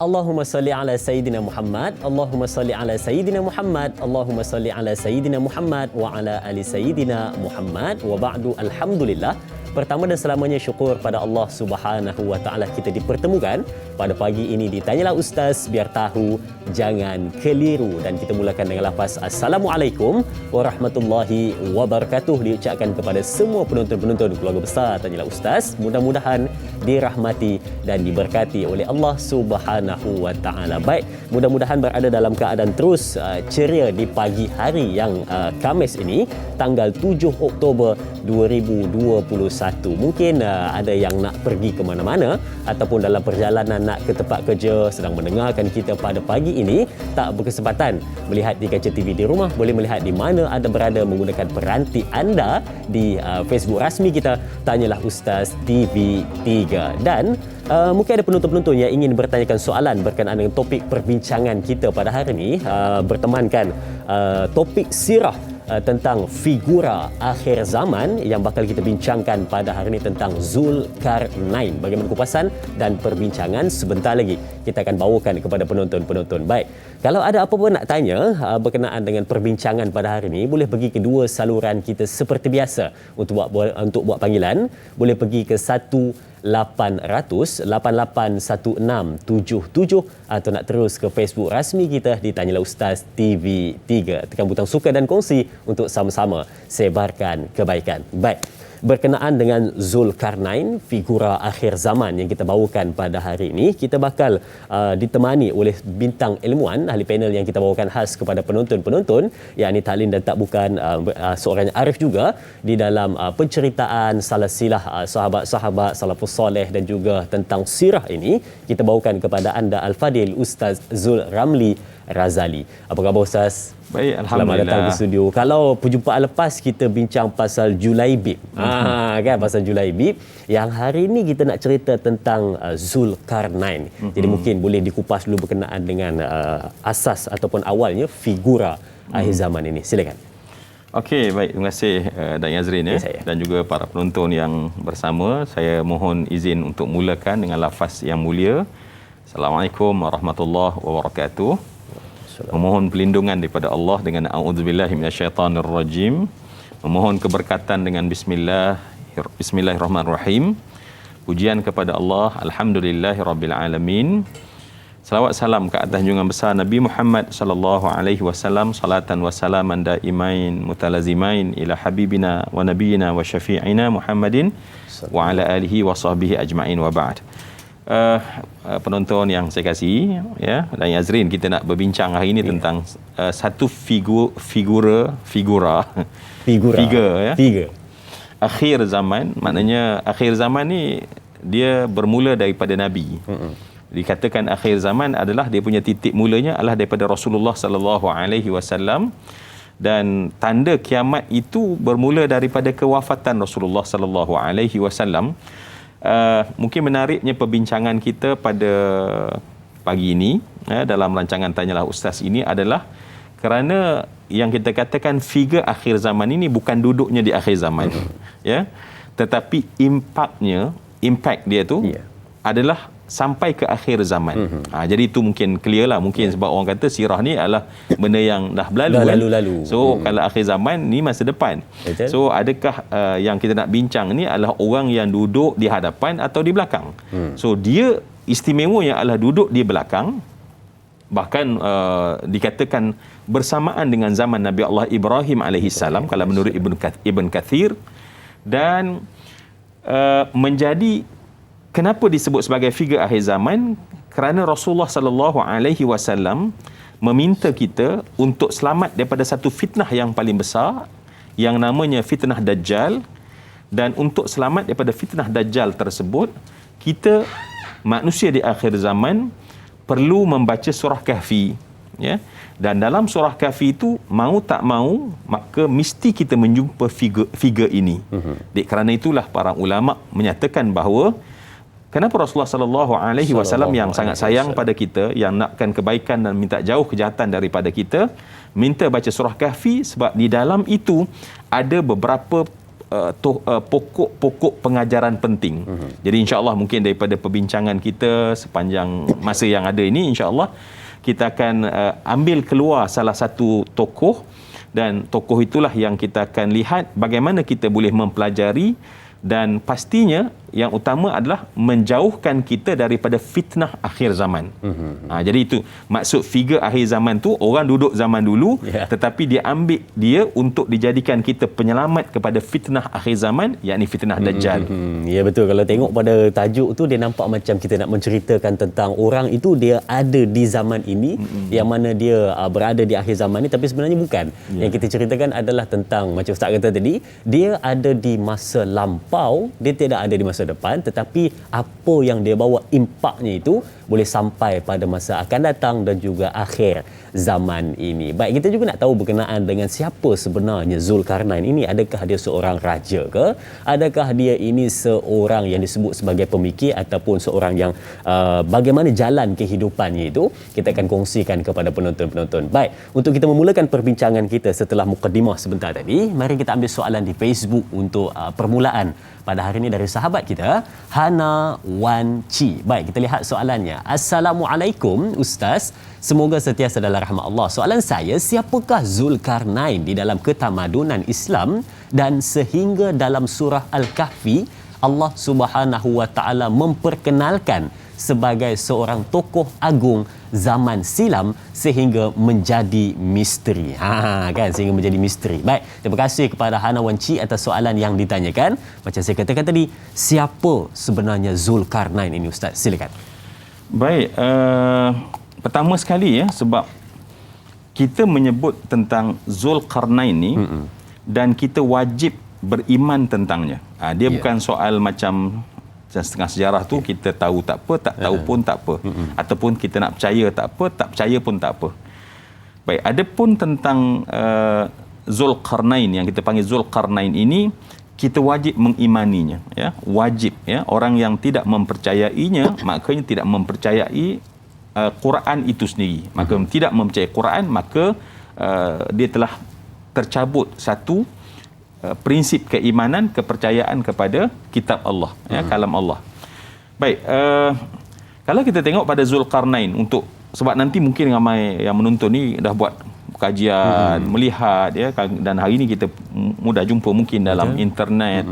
Allahumma salli ala Sayyidina Muhammad, Allahumma salli ala Sayyidina Muhammad, Allahumma salli ala Sayyidina Muhammad wa ala ali Sayyidina Muhammad wa ba'du. Alhamdulillah. Pertama dan selamanya syukur pada Allah Subhanahu wa taala kita dipertemukan pada pagi ini di Tanyalah Ustaz, biar tahu jangan keliru, dan kita mulakan dengan lafaz Assalamualaikum warahmatullahi wabarakatuh diucapkan kepada semua penonton-penonton keluarga besar Tanyalah Ustaz. Mudah-mudahan dirahmati dan diberkati oleh Allah Subhanahu wa taala. Baik, mudah-mudahan berada dalam keadaan terus ceria di pagi hari yang Khamis ini, tanggal 7 Oktober 2021. Mungkin ada yang nak pergi ke mana-mana ataupun dalam perjalanan nak ke tempat kerja, sedang mendengarkan kita pada pagi ini, tak berkesempatan melihat di kaca TV di rumah, boleh melihat di mana anda berada menggunakan peranti anda di Facebook rasmi kita Tanyalah Ustaz TV3. Dan mungkin ada penonton-penonton yang ingin bertanyakan soalan berkenaan dengan topik perbincangan kita pada hari ini, bertemankan topik sirah tentang figura akhir zaman yang bakal kita bincangkan pada hari ini, tentang Zulkarnain. Bagaimana kupasan dan perbincangan sebentar lagi kita akan bawakan kepada penonton-penonton. Baik, kalau ada apa-apa nak tanya berkenaan dengan perbincangan pada hari ini, boleh pergi ke dua saluran kita seperti biasa. Untuk buat panggilan, boleh pergi ke 1-800-8816-77 atau nak terus ke Facebook rasmi kita di Tanyalah Ustaz TV3. Tekan butang suka dan kongsi untuk sama-sama sebarkan kebaikan. Baik, berkenaan dengan Zulkarnain, figura akhir zaman yang kita bawakan pada hari ini, kita bakal ditemani oleh bintang ilmuwan, ahli panel yang kita bawakan khas kepada penonton-penonton, yakni tak lain dan tak bukan seorang arif juga di dalam penceritaan salasilah sahabat-sahabat salafus soleh dan juga tentang sirah ini. Kita bawakan kepada anda Al-Fadil Ustaz Zul Ramli Razali. Apa khabar Ustaz? Baik, alhamdulillah. Selamat datang di studio. Kalau perjumpaan lepas kita bincang pasal Julaibib. Kan, pasal Julaibib. Yang hari ini kita nak cerita tentang Zulkarnain. Jadi mungkin boleh dikupas dulu berkenaan dengan asas ataupun awalnya figura akhir zaman ini. Silakan. Okey, baik. Terima kasih Dan Yazrin dan juga para penonton yang bersama. Saya mohon izin untuk mulakan dengan lafaz yang mulia. Assalamualaikum warahmatullahi wabarakatuh. Memohon perlindungan daripada Allah dengan a'udzubillahi minasyaitanirrajim. Memohon keberkatan dengan bismillahirrahmanirrahim. Pujian kepada Allah, alhamdulillahirabbil alamin. Salawat salam ke atas junjungan besar Nabi Muhammad sallallahu alaihi wasallam, salatan wa salaman daimain mutalazimain ila habibina wa nabiyina wa syafi'ina Muhammadin wa ala alihi wa sahbihi ajma'in wa ba'd. Penonton yang saya kasih, ya, dan Yazrin, kita nak berbincang hari ini tentang satu figura akhir zaman. Maknanya akhir zaman ni dia bermula daripada Nabi. Dikatakan akhir zaman adalah dia punya titik mulanya adalah daripada Rasulullah sallallahu alaihi wasallam, dan tanda kiamat itu bermula daripada kewafatan Rasulullah sallallahu alaihi wasallam. Mungkin menariknya perbincangan kita pada pagi ini dalam rancangan Tanyalah Ustaz ini adalah kerana yang kita katakan figura akhir zaman ini bukan duduknya di akhir zaman, ya, tetapi impact dia tu adalah sampai ke akhir zaman. Jadi itu mungkin clear lah. Mungkin sebab orang kata sirah ni adalah benda yang dah berlalu. So kalau akhir zaman ni masa depan. Betul. So adakah yang kita nak bincang ni adalah orang yang duduk di hadapan atau di belakang? So dia istimewanya adalah duduk di belakang. Bahkan dikatakan bersamaan dengan zaman Nabi Allah Ibrahim alaihissalam kalau menurut Ibn Kathir. Dan menjadi, kenapa disebut sebagai figura akhir zaman? Kerana Rasulullah sallallahu alaihi wasallam meminta kita untuk selamat daripada satu fitnah yang paling besar yang namanya fitnah Dajjal. Dan untuk selamat daripada fitnah Dajjal tersebut, kita manusia di akhir zaman perlu membaca surah Kahfi, ya. Dan dalam surah Kahfi itu, mau tak mau, maka mesti kita menjumpa figura ini. Kerana itulah para ulama menyatakan bahawa kenapa Rasulullah sallallahu alaihi wasallam yang sangat sayang pada kita, yang nakkan kebaikan dan minta jauh kejahatan daripada kita, minta baca surah Kahfi, sebab di dalam itu ada beberapa pokok-pokok pengajaran penting. Jadi insya-Allah mungkin daripada perbincangan kita sepanjang masa yang ada ini, insya-Allah kita akan ambil keluar salah satu tokoh, dan tokoh itulah yang kita akan lihat bagaimana kita boleh mempelajari, dan pastinya yang utama adalah menjauhkan kita daripada fitnah akhir zaman. Jadi itu maksud figure akhir zaman tu orang duduk zaman dulu, tetapi dia ambil dia untuk dijadikan kita penyelamat kepada fitnah akhir zaman, yakni fitnah Dajjal. Ya betul, kalau tengok pada tajuk tu dia nampak macam kita nak menceritakan tentang orang itu dia ada di zaman ini, yang mana dia berada di akhir zaman ni, tapi sebenarnya bukan. Yang kita ceritakan adalah tentang macam Ustaz kata tadi, dia ada di masa lampau, dia tidak ada di masa depan, tetapi apa yang dia bawa impaknya itu boleh sampai pada masa akan datang dan juga akhir zaman ini. Baik, kita juga nak tahu berkenaan dengan siapa sebenarnya Zulkarnain ini. Adakah dia seorang raja ke? Adakah dia ini seorang yang disebut sebagai pemikir, ataupun seorang yang bagaimana jalan kehidupannya itu? Kita akan kongsikan kepada penonton-penonton. Baik, untuk kita memulakan perbincangan kita setelah mukadimah sebentar tadi, mari kita ambil soalan di Facebook untuk permulaan pada hari ini dari sahabat kita, Hana Wan Chi. Baik, kita lihat soalannya. Assalamualaikum Ustaz, semoga sentiasa dalam rahmat Allah. Soalan saya, siapakah Zulkarnain di dalam ketamadunan Islam, dan sehingga dalam surah Al-Kahfi Allah Subhanahu wa taala memperkenalkan sebagai seorang tokoh agung zaman silam sehingga menjadi misteri. Kan, sehingga menjadi misteri. Baik, terima kasih kepada Hana Wan Chi atas soalan yang ditanyakan. Macam saya katakan tadi, siapa sebenarnya Zulkarnain ini Ustaz? Silakan. Baik, pertama sekali sebab kita menyebut tentang Zulkarnain ni dan kita wajib beriman tentangnya. Dia bukan soal macam setengah sejarah tu kita tahu tak apa, tak tahu pun tak apa, ataupun kita nak percaya tak apa, tak percaya pun tak apa. Baik, adapun tentang Zulkarnain yang kita panggil Zulkarnain ini, kita wajib mengimaninya, wajib, orang yang tidak mempercayainya makanya tidak mempercayai Quran itu sendiri. Maka tidak mempercayai Quran, maka dia telah tercabut satu prinsip keimanan, kepercayaan kepada kitab Allah, kalam Allah. Baik, kalau kita tengok pada Zulkarnain, untuk sebab nanti mungkin ramai yang menonton ni dah buat kajian, melihat, dan hari ni kita mudah jumpa mungkin dalam internet.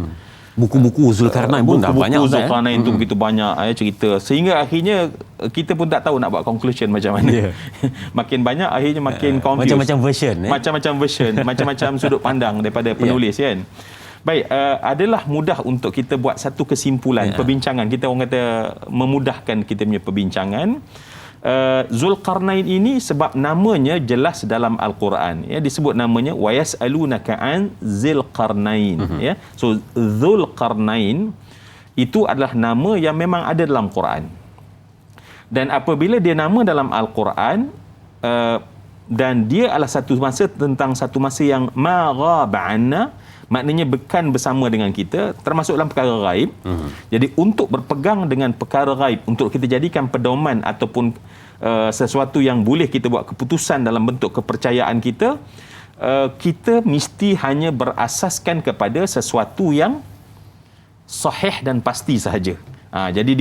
Buku-buku Zulkarnain pun dah banyak. Buku Zulkarnain tu begitu banyak cerita, sehingga akhirnya kita pun tak tahu nak buat conclusion macam mana. Makin banyak akhirnya makin confused. Macam-macam version. Macam-macam version, macam-macam sudut pandang daripada penulis kan. Baik, adalah mudah untuk kita buat satu kesimpulan perbincangan. Kita orang kata memudahkan kita punya perbincangan. Zulkarnain ini sebab namanya jelas dalam Al-Quran, disebut namanya wa yas'alunaka an Zulkarnain. So Zulkarnain itu adalah nama yang memang ada dalam Quran, dan apabila dia nama dalam Al-Quran, dan dia adalah satu masa yang ma ghaba anna, maknanya bukan bersama dengan kita, termasuk dalam perkara gaib. Jadi untuk berpegang dengan perkara gaib, untuk kita jadikan pedoman ataupun sesuatu yang boleh kita buat keputusan dalam bentuk kepercayaan kita, kita mesti hanya berasaskan kepada sesuatu yang sahih dan pasti sahaja. Jadi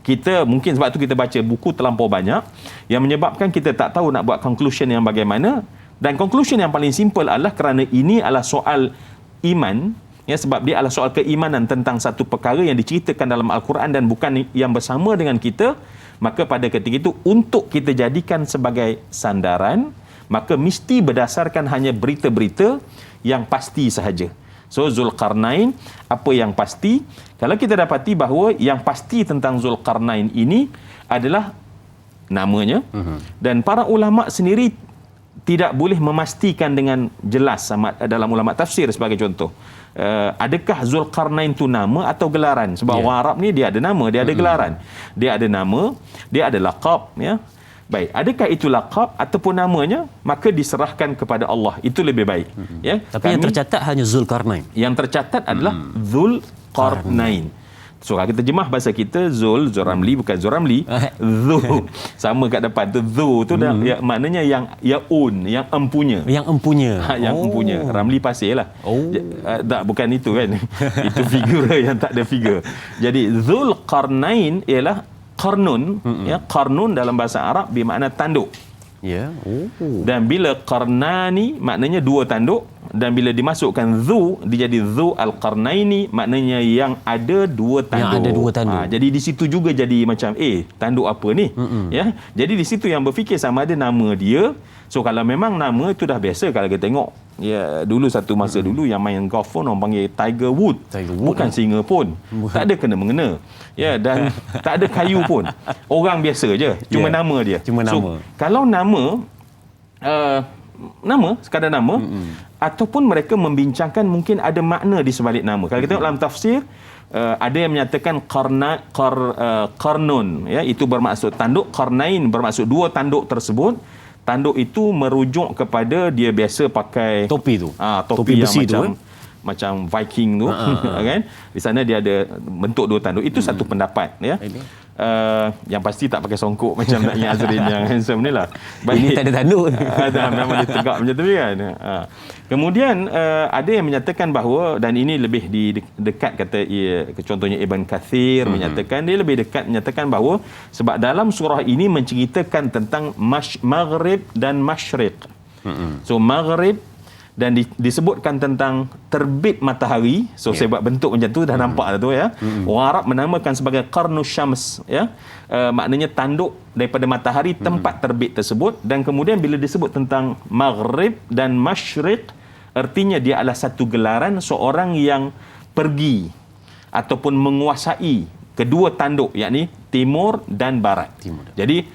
kita mungkin sebab tu kita baca buku terlampau banyak yang menyebabkan kita tak tahu nak buat conclusion yang bagaimana. Dan conclusion yang paling simple adalah kerana ini adalah soal iman, sebab dia adalah soal keimanan tentang satu perkara yang diceritakan dalam Al-Quran dan bukan yang bersama dengan kita. Maka pada ketika itu, untuk kita jadikan sebagai sandaran, maka mesti berdasarkan hanya berita-berita yang pasti sahaja. So Zulkarnain, apa yang pasti? Kalau kita dapati bahawa yang pasti tentang Zulkarnain ini adalah namanya, dan para ulama sendiri tidak boleh memastikan dengan jelas dalam ulama tafsir sebagai contoh. Adakah Zulkarnain itu nama atau gelaran? Sebab orang Arab ni dia ada nama, dia ada gelaran. Dia ada nama, dia ada laqab. Baik, adakah itu laqab ataupun namanya? Maka diserahkan kepada Allah. Itu lebih baik. Tapi yang tercatat hanya Zulkarnain. Yang tercatat adalah Zulkarnain. So kalau kita terjemah bahasa kita, Zul Ramli bukan Zul Ramli. Zu sama kat depan tu, Zu tu dah ya, maknanya yang yang empunya. Yang empunya. Yang empunya. Ramli pasir lah. Tak, bukan itu kan. Itu figura yang tak ada figure. Jadi Zul Qarnain ialah qarnun, ya, qarnun dalam bahasa Arab bermakna tanduk. Ya. Dan bila qarnani maknanya dua tanduk, dan bila dimasukkan zu dia jadi zu al-qarnaini, maknanya yang ada dua tanduk. Yang ada dua tanduk. Jadi di situ juga jadi macam tanduk apa ni? Ya. Jadi di situ yang berfikir sama ada nama dia. So kalau memang nama itu dah biasa, kalau kita tengok ya dulu satu masa dulu yang main golf pun orang panggil Tiger Wood. Bukan singa pun. Tak ada kena mengena. Ya, dan tak ada kayu pun. Orang biasa je, cuma nama dia. Cuma nama. So kalau nama sekadar nama, ataupun mereka membincangkan mungkin ada makna di sebalik nama. Kalau kita tengok dalam tafsir, ada yang menyatakan qarnun, ya, itu bermaksud tanduk. Qarnain bermaksud dua tanduk tersebut. Tanduk itu merujuk kepada dia biasa pakai topi tu. Topi yang besi macam tu, macam Viking tu, kan? Di sana dia ada bentuk dua tanduk. Itu satu pendapat, ya. Yang pasti tak pakai songkok macam Da'i Azrin yang handsome ni lah. Ini tak ada tanduk. Memang dia tegak macam tu kan. Kemudian ada yang menyatakan bahawa, dan ini lebih dekat kata contohnya Ibn Kathir menyatakan, dia lebih dekat menyatakan bahawa sebab dalam surah ini menceritakan tentang maghrib dan masyriq. So maghrib, dan disebutkan tentang terbit matahari. So saya buat bentuk macam tu dah nampak dah tu, ya. Orang Arab menamakan sebagai qarnus syams, ya. Maknanya tanduk daripada matahari tempat terbit tersebut. Dan kemudian bila disebut tentang maghrib dan masyriq, artinya dia adalah satu gelaran seorang yang pergi ataupun menguasai kedua tanduk, yakni timur dan barat. Jadi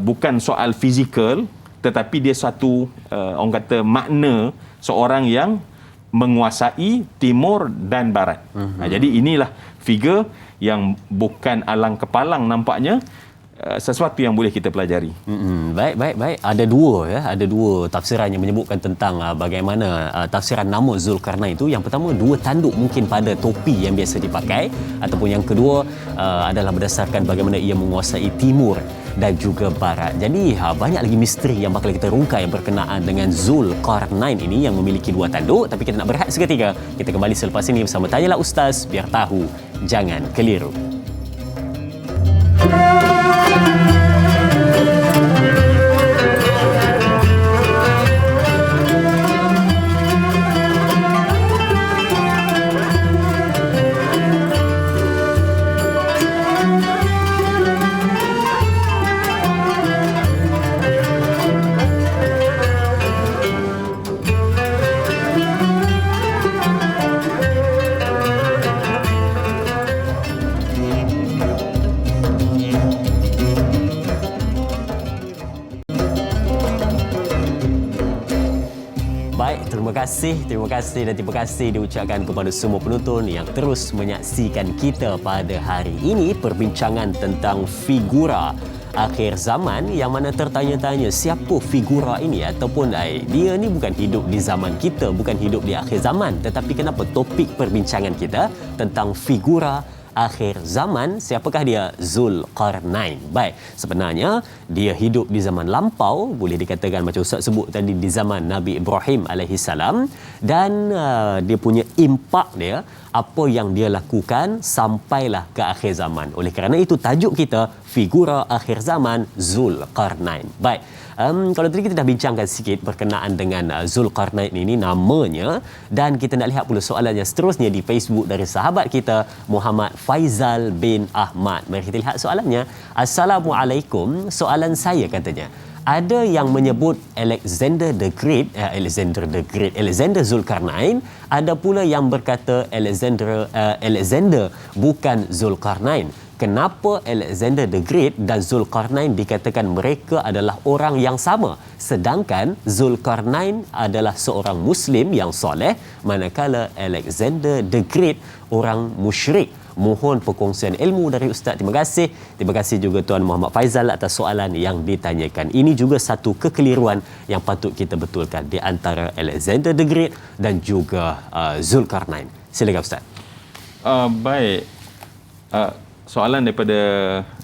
bukan soal fizikal, tetapi dia satu orang kata makna seorang yang menguasai timur dan barat. Jadi inilah figure yang bukan alang kepalang nampaknya, sesuatu yang boleh kita pelajari. Baik. Ada dua tafsiran yang menyebutkan tentang bagaimana tafsiran nama Zulkarnain itu. Yang pertama, dua tanduk mungkin pada topi yang biasa dipakai, ataupun yang kedua adalah berdasarkan bagaimana ia menguasai timur dan juga barat. Jadi banyak lagi misteri yang bakal kita rungkai berkenaan dengan Zulkarnain ini yang memiliki dua tanduk. Tapi kita nak berehat seketika. Kita kembali selepas ini bersama Tanyalah Ustaz, biar tahu jangan keliru. Terima kasih diucapkan kepada semua penonton yang terus menyaksikan kita pada hari ini. Perbincangan tentang figura akhir zaman, yang mana tertanya-tanya siapa figura ini, ataupun dia ni bukan hidup di zaman kita, bukan hidup di akhir zaman, tetapi kenapa topik perbincangan kita tentang figura akhir zaman, siapakah dia? Zulkarnain. Baik, sebenarnya dia hidup di zaman lampau, boleh dikatakan macam Ustaz sebut tadi, di zaman Nabi Ibrahim alaihissalam, dan dia punya impak dia, apa yang dia lakukan sampailah ke akhir zaman. Oleh kerana itu tajuk kita figura akhir zaman, Zulkarnain. Baik, kalau tadi kita dah bincangkan sikit berkenaan dengan Zulkarnain ini, namanya, dan kita nak lihat pula soalan yang seterusnya di Facebook dari sahabat kita Muhammad Faizal bin Ahmad. Mari kita lihat soalannya. Assalamualaikum, soalan saya, katanya, ada yang menyebut Alexander Zulkarnain, ada pula yang berkata Alexander bukan Zulkarnain. Kenapa Alexander the Great dan Zulkarnain dikatakan mereka adalah orang yang sama, sedangkan Zulkarnain adalah seorang Muslim yang soleh, manakala Alexander the Great orang musyrik? Mohon perkongsian ilmu dari Ustaz. Terima kasih. Terima kasih juga Tuan Muhammad Faizal atas soalan yang ditanyakan. Ini juga satu kekeliruan yang patut kita betulkan di antara Alexander the Great dan juga Zulkarnain. Silakan Ustaz. Baik. Soalan daripada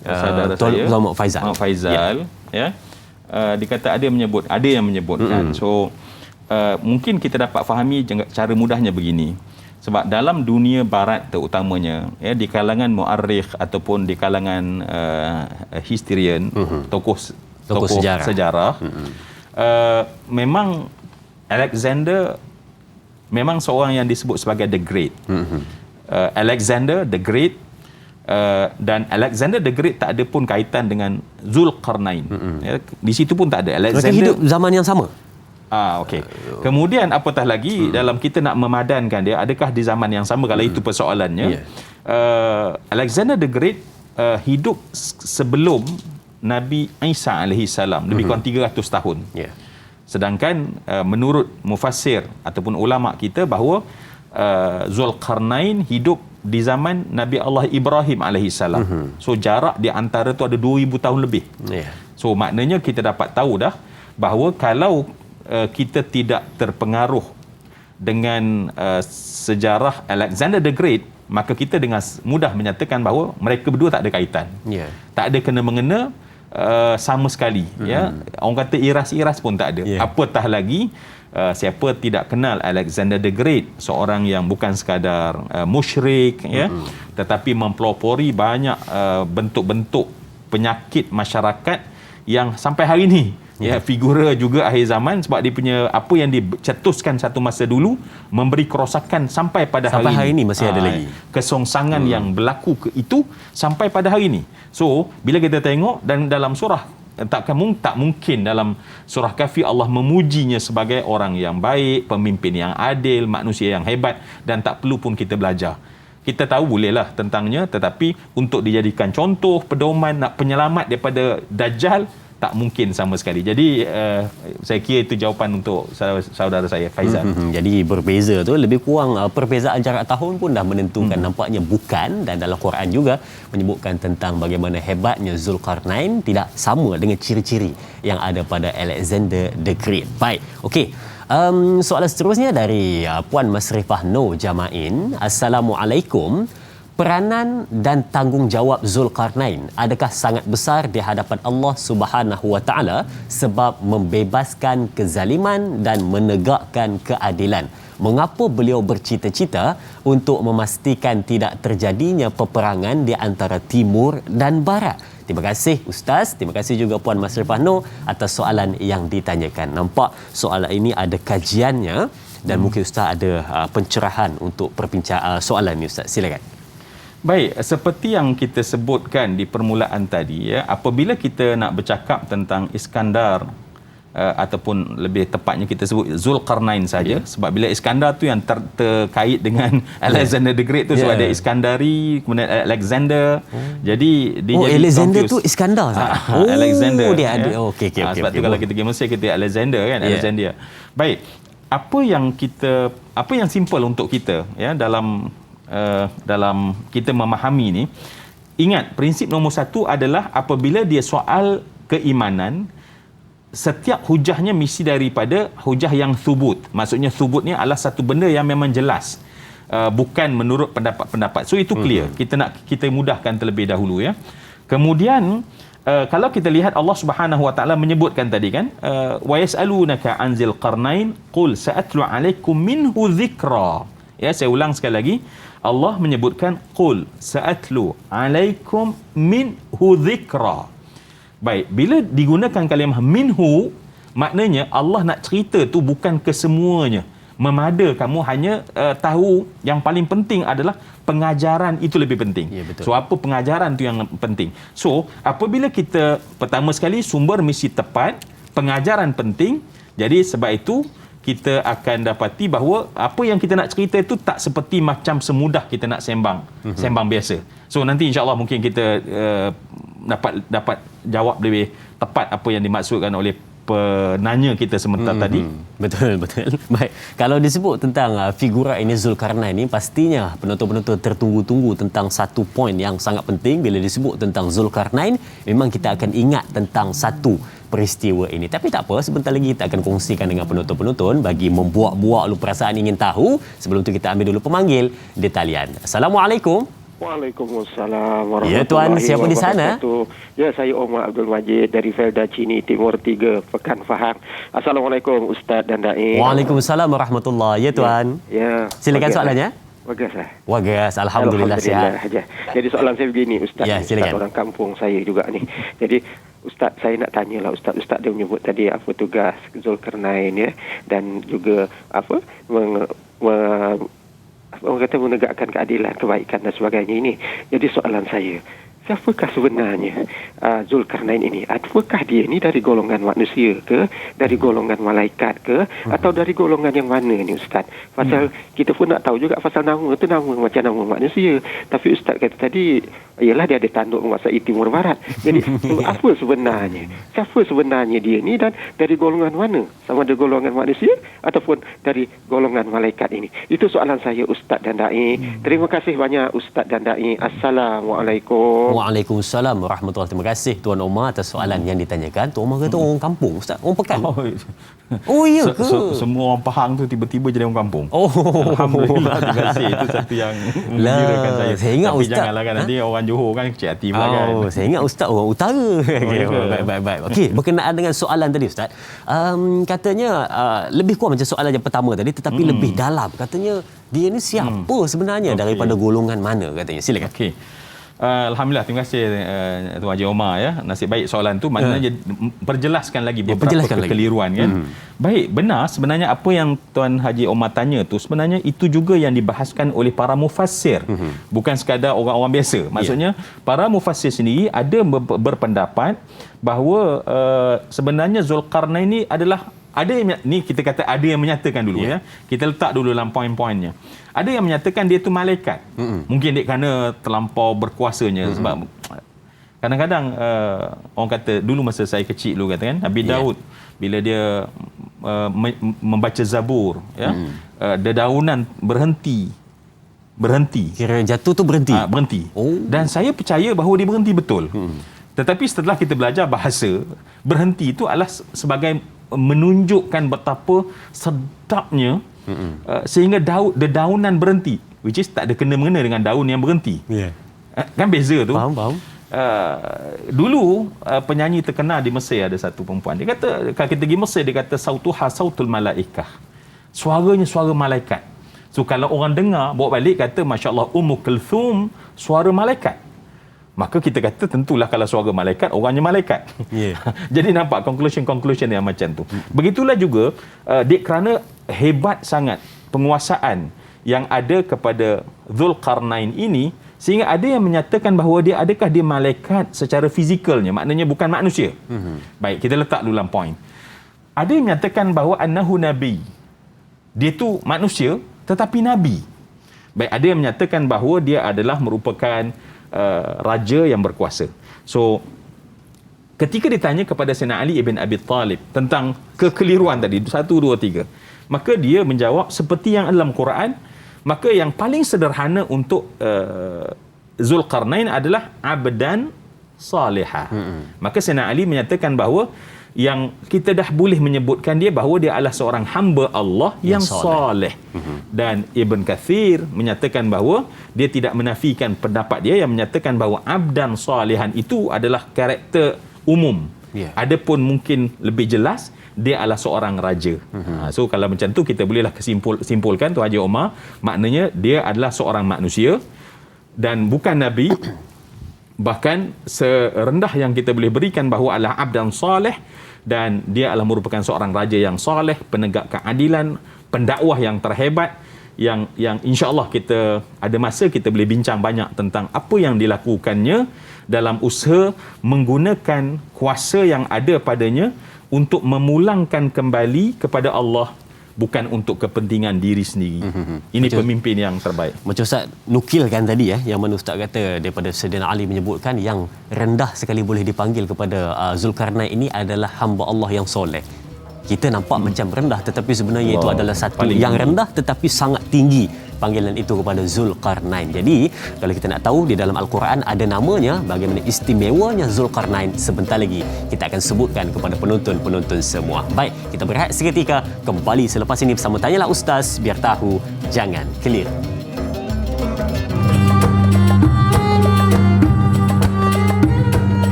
saudara saya Muhammad Faizal. Muhammad Faizal, ya. Dikata ada yang menyebutkan. So mungkin kita dapat fahami cara mudahnya begini. Sebab dalam dunia barat terutamanya, ya, di kalangan muarrikh ataupun di kalangan historian, tokoh sejarah, memang Alexander memang seorang yang disebut sebagai the Great. Alexander the Great, dan Alexander the Great tak ada pun kaitan dengan Zulkarnain. Ya, di situ pun tak ada. Mereka hidup zaman yang sama. Okey. Kemudian apatah lagi dalam kita nak memadankan dia, adakah di zaman yang sama, kalau itu persoalannya. Alexander the Great hidup sebelum Nabi Isa alaihi salam, lebih kurang 300 tahun. Sedangkan menurut mufassir ataupun ulama kita bahawa Zulkarnain hidup di zaman Nabi Allah Ibrahim alaihi salam. So jarak di antara tu ada 2000 tahun lebih. So maknanya kita dapat tahu dah bahawa kalau kita tidak terpengaruh dengan sejarah Alexander the Great, maka kita dengan mudah menyatakan bahawa mereka berdua tak ada kaitan. Tak ada kena-mengena sama sekali. Ya, orang kata iras-iras pun tak ada. Apatah lagi siapa tidak kenal Alexander the Great, seorang yang bukan sekadar musyrik, ya, tetapi mempelopori banyak bentuk-bentuk penyakit masyarakat yang sampai hari ini figura juga akhir zaman, sebab dia punya apa yang dicetuskan satu masa dulu memberi kerosakan sampai pada hari ini masih ada lagi kesongsangan yang berlaku itu sampai pada hari ini. So bila kita tengok dan dalam surah tak mungkin dalam surah Kahfi Allah memujinya sebagai orang yang baik, pemimpin yang adil, manusia yang hebat, dan tak perlu pun kita belajar. Kita tahu bolehlah tentangnya, tetapi untuk dijadikan contoh pedoman nak penyelamat daripada Dajjal, tak mungkin sama sekali. Jadi saya kira itu jawapan untuk saudara saya Faizal. Jadi berbeza tu lebih kurang perbezaan jarak tahun pun dah menentukan. Nampaknya bukan, dan dalam Quran juga menyebutkan tentang bagaimana hebatnya Zulkarnain tidak sama dengan ciri-ciri yang ada pada Alexander the Great. Baik, okey. Soalan seterusnya dari Puan Masrifah Nur Jamain. Assalamualaikum. Peranan dan tanggungjawab Zulkarnain adakah sangat besar di hadapan Allah Subhanahu Wa Taala sebab membebaskan kezaliman dan menegakkan keadilan? Mengapa beliau bercita-cita untuk memastikan tidak terjadinya peperangan di antara timur dan barat? Terima kasih Ustaz, terima kasih juga Puan Masrifah Nur atas soalan yang ditanyakan. Nampak soalan ini ada kajiannya dan mungkin Ustaz ada pencerahan untuk perbincangan soalan ini Ustaz. Silakan. Baik, seperti yang kita sebutkan di permulaan tadi, ya, apabila kita nak bercakap tentang Iskandar ataupun lebih tepatnya kita sebut Zulkarnain saja, sebab bila Iskandar tu yang terkait dengan Alexander the Great tu, sebab ada Iskandari, kemudian Alexander. Jadi dia jadi Alexander confused. Tu Iskandar. Alexander Dia ada. Ya. Okey. Sebab tu kalau kita pergi Mesir kita Alexander kan, Alexander. Baik, apa yang simple untuk kita, ya, dalam kita memahami ni, ingat prinsip nombor satu adalah apabila dia soal keimanan, setiap hujahnya mesti daripada hujah yang thubut. Maksudnya thubut ni adalah satu benda yang memang jelas, bukan menurut pendapat-pendapat. So itu clear. Kita mudahkan terlebih dahulu, ya. Kemudian kalau kita lihat Allah Subhanahu Wa Taala menyebutkan tadi kan, wa yasalunaka anzil qarnain qul sa'atlu alaikum minhu dhikra. Ya, saya ulang sekali lagi. Allah menyebutkan qul sa'atlu alaikum minhu dhikra. Baik, bila digunakan kalimah minhu, maknanya Allah nak cerita tu bukan kesemuanya. Memada kamu hanya tahu yang paling penting adalah pengajaran itu lebih penting. Ya, betul. So apa pengajaran tu yang penting. So apabila kita pertama sekali sumber mesti tepat, pengajaran penting. Jadi sebab itu kita akan dapati bahawa apa yang kita nak cerita itu tak seperti macam semudah kita nak sembang biasa. So nanti insya-Allah mungkin kita dapat jawab lebih tepat apa yang dimaksudkan oleh penanya kita sebentar tadi. Betul. Baik, kalau disebut tentang figura ini Zulkarnain ini, pastinya penonton-penonton tertunggu-tunggu tentang satu poin yang sangat penting. Bila disebut tentang Zulkarnain, memang kita akan ingat tentang satu peristiwa ini. Tapi tak apa, sebentar lagi kita akan kongsikan dengan penonton-penonton bagi membuak-buak lu perasaan ingin tahu. Sebelum tu kita ambil dulu pemanggil di talian. Assalamualaikum. Waalaikumsalam warahmatullahi Ya Tuan, siapa di sana? wabarakatuh. Ya, saya Omar Abdul Majid dari Felda Cini Timur 3, Pekan Fahang. Assalamualaikum Ustaz dan Da'i. Waalaikumsalam warahmatullahi. Ya Tuan. Ya. Silakan Wagas, soalannya. Wagas lah. Wagas, alhamdulillah sihat. Aja. Jadi soalan saya begini Ustaz. Ya, Ustaz silakan. orang kampung saya juga ni. Jadi Ustaz, saya nak tanyalah Ustaz dia menyebut tadi apa tugas Zulkarnain ya, dan juga apa orang kata menegakkan keadilan, kebaikan dan sebagainya ini. Jadi soalan saya, siapakah sebenarnya Zulkarnain ini? Apakah dia ini dari golongan manusia ke, dari golongan malaikat ke, atau dari golongan yang mana ni Ustaz? Pasal kita pun nak tahu juga pasal nama tu nama macam nama manusia. Tapi Ustaz kata tadi, ialah dia ada tanduk menguasai timur barat. Jadi apa sebenarnya? Siapa sebenarnya dia ni dan dari golongan mana? Sama ada golongan manusia ataupun dari golongan malaikat ini? Itu soalan saya Ustaz dan Da'i. Terima kasih banyak Ustaz dan Da'i. Assalamualaikum. Waalaikumsalam warahmatullahi. Terima kasih Tuan Omar atas soalan yang ditanyakan. Tuan Omar kata orang kampung, Ustaz. Orang Pekan. Oh iya ke? Semua orang Pahang tu tiba-tiba jadi orang kampung. Oh, Alhamdulillah, terima kasih. Itu satu yang menggembirakan saya. Saya ingat tapi Ustaz, janganlah kan nanti orang Johor kan kecil hati pula kan. Saya ingat Ustaz orang utara. Baik. Okey, berkenaan dengan soalan tadi Ustaz. Katanya lebih kurang macam soalan yang pertama tadi, tetapi lebih dalam. Katanya dia ni siapa sebenarnya, daripada golongan mana katanya. Silakan. Okey. Alhamdulillah, terima kasih Tuan Haji Omar ya. Nasib baik soalan tu, maknanya perjelaskan lagi beberapa kekeliruan kan. Baik, benar sebenarnya apa yang Tuan Haji Omar tanya tu sebenarnya itu juga yang dibahaskan oleh para mufassir. Bukan sekadar orang-orang biasa. Maksudnya para mufassir sendiri ada berpendapat bahawa sebenarnya Zulkarnain ini adalah ni kita kata ada yang menyatakan dulu ya. Kita letak dulu dalam poin-poinnya. Ada yang menyatakan dia tu malaikat. Mungkin dia kerana terlampau berkuasanya sebab kadang-kadang orang kata dulu masa saya kecil dulu kata kan Nabi Daud bila dia membaca Zabur ya, dedaunan berhenti. Kira jatuh tu berhenti. Berhenti. Dan saya percaya bahawa dia berhenti betul. Tetapi setelah kita belajar bahasa, berhenti itu adalah sebagai menunjukkan betapa sedapnya sehingga dedaunan berhenti, which is tak ada kena-mengena dengan daun yang berhenti. Kan beza tu. Faham. Dulu penyanyi terkenal di Mesir ada satu perempuan, dia kata kalau kita pergi Mesir dia kata sautuha sautul malaikah, suaranya suara malaikat. So kalau orang dengar bawa balik kata masya-Allah Ummu Kulthum suara malaikat, maka kita kata tentulah kalau suara malaikat, orangnya malaikat. Jadi nampak conclusion yang macam tu. Begitulah juga kerana hebat sangat penguasaan yang ada kepada Zulkarnain ini, sehingga ada yang menyatakan bahawa adakah dia malaikat secara fizikalnya, maknanya bukan manusia. Baik, kita letak dulu dalam poin. Ada yang menyatakan bahawa annahu nabi, dia tu manusia tetapi nabi. Baik, ada yang menyatakan bahawa dia adalah merupakan raja yang berkuasa. So ketika ditanya kepada Sayyidina Ali ibn Abi Talib tentang kekeliruan tadi 1, 2, 3, maka dia menjawab seperti yang dalam Quran. Maka yang paling sederhana untuk Zulkarnain adalah abdan salihah. Maka Sayyidina Ali menyatakan bahawa yang kita dah boleh menyebutkan dia bahawa dia adalah seorang hamba Allah yang soleh. Dan Ibn Kathir menyatakan bahawa dia tidak menafikan pendapat dia yang menyatakan bahawa abdan salihan itu adalah karakter umum. Adapun mungkin lebih jelas dia adalah seorang raja. So kalau macam tu kita bolehlah simpulkan Tuan Haji Omar, maknanya dia adalah seorang manusia dan bukan nabi. Bahkan serendah yang kita boleh berikan bahawa adalah abdan saleh, dan dia adalah merupakan seorang raja yang soleh, penegak keadilan, pendakwah yang terhebat, yang insya-Allah kita ada masa kita boleh bincang banyak tentang apa yang dilakukannya dalam usaha menggunakan kuasa yang ada padanya untuk memulangkan kembali kepada Allah, bukan untuk kepentingan diri sendiri. Ini pemimpin yang terbaik. Macam Ustaz nukilkan tadi yang mana Ustaz kata daripada Sayyidina Ali menyebutkan yang rendah sekali boleh dipanggil kepada Zulkarnain ini adalah hamba Allah yang soleh. Kita nampak macam rendah, tetapi sebenarnya itu adalah satu yang rendah tetapi sangat tinggi panggilan itu kepada Zulkarnain. Jadi kalau kita nak tahu di dalam Al-Quran ada namanya, bagaimana istimewanya Zulkarnain, sebentar lagi kita akan sebutkan kepada penonton-penonton semua. Baik, kita berehat seketika, kembali selepas ini bersama Tanyalah Ustaz, biar tahu jangan keliru.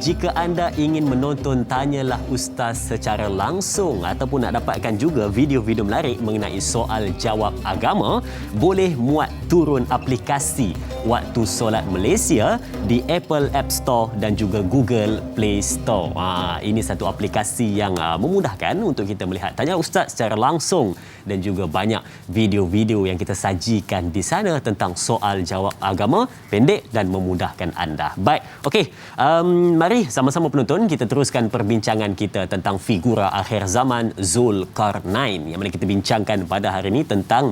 jika anda ingin menonton Tanyalah Ustaz secara langsung ataupun nak dapatkan juga video-video menarik mengenai soal jawab agama, boleh muat turun aplikasi Waktu Solat Malaysia di Apple App Store dan juga Google Play Store. Ini satu aplikasi yang memudahkan untuk kita melihat Tanya Ustaz secara langsung dan juga banyak video-video yang kita sajikan di sana tentang soal jawab agama, pendek dan memudahkan anda. Baik, okey. Mari sama-sama penonton kita teruskan perbincangan kita tentang figura akhir zaman Zulkarnain yang mana kita bincangkan pada hari ini tentang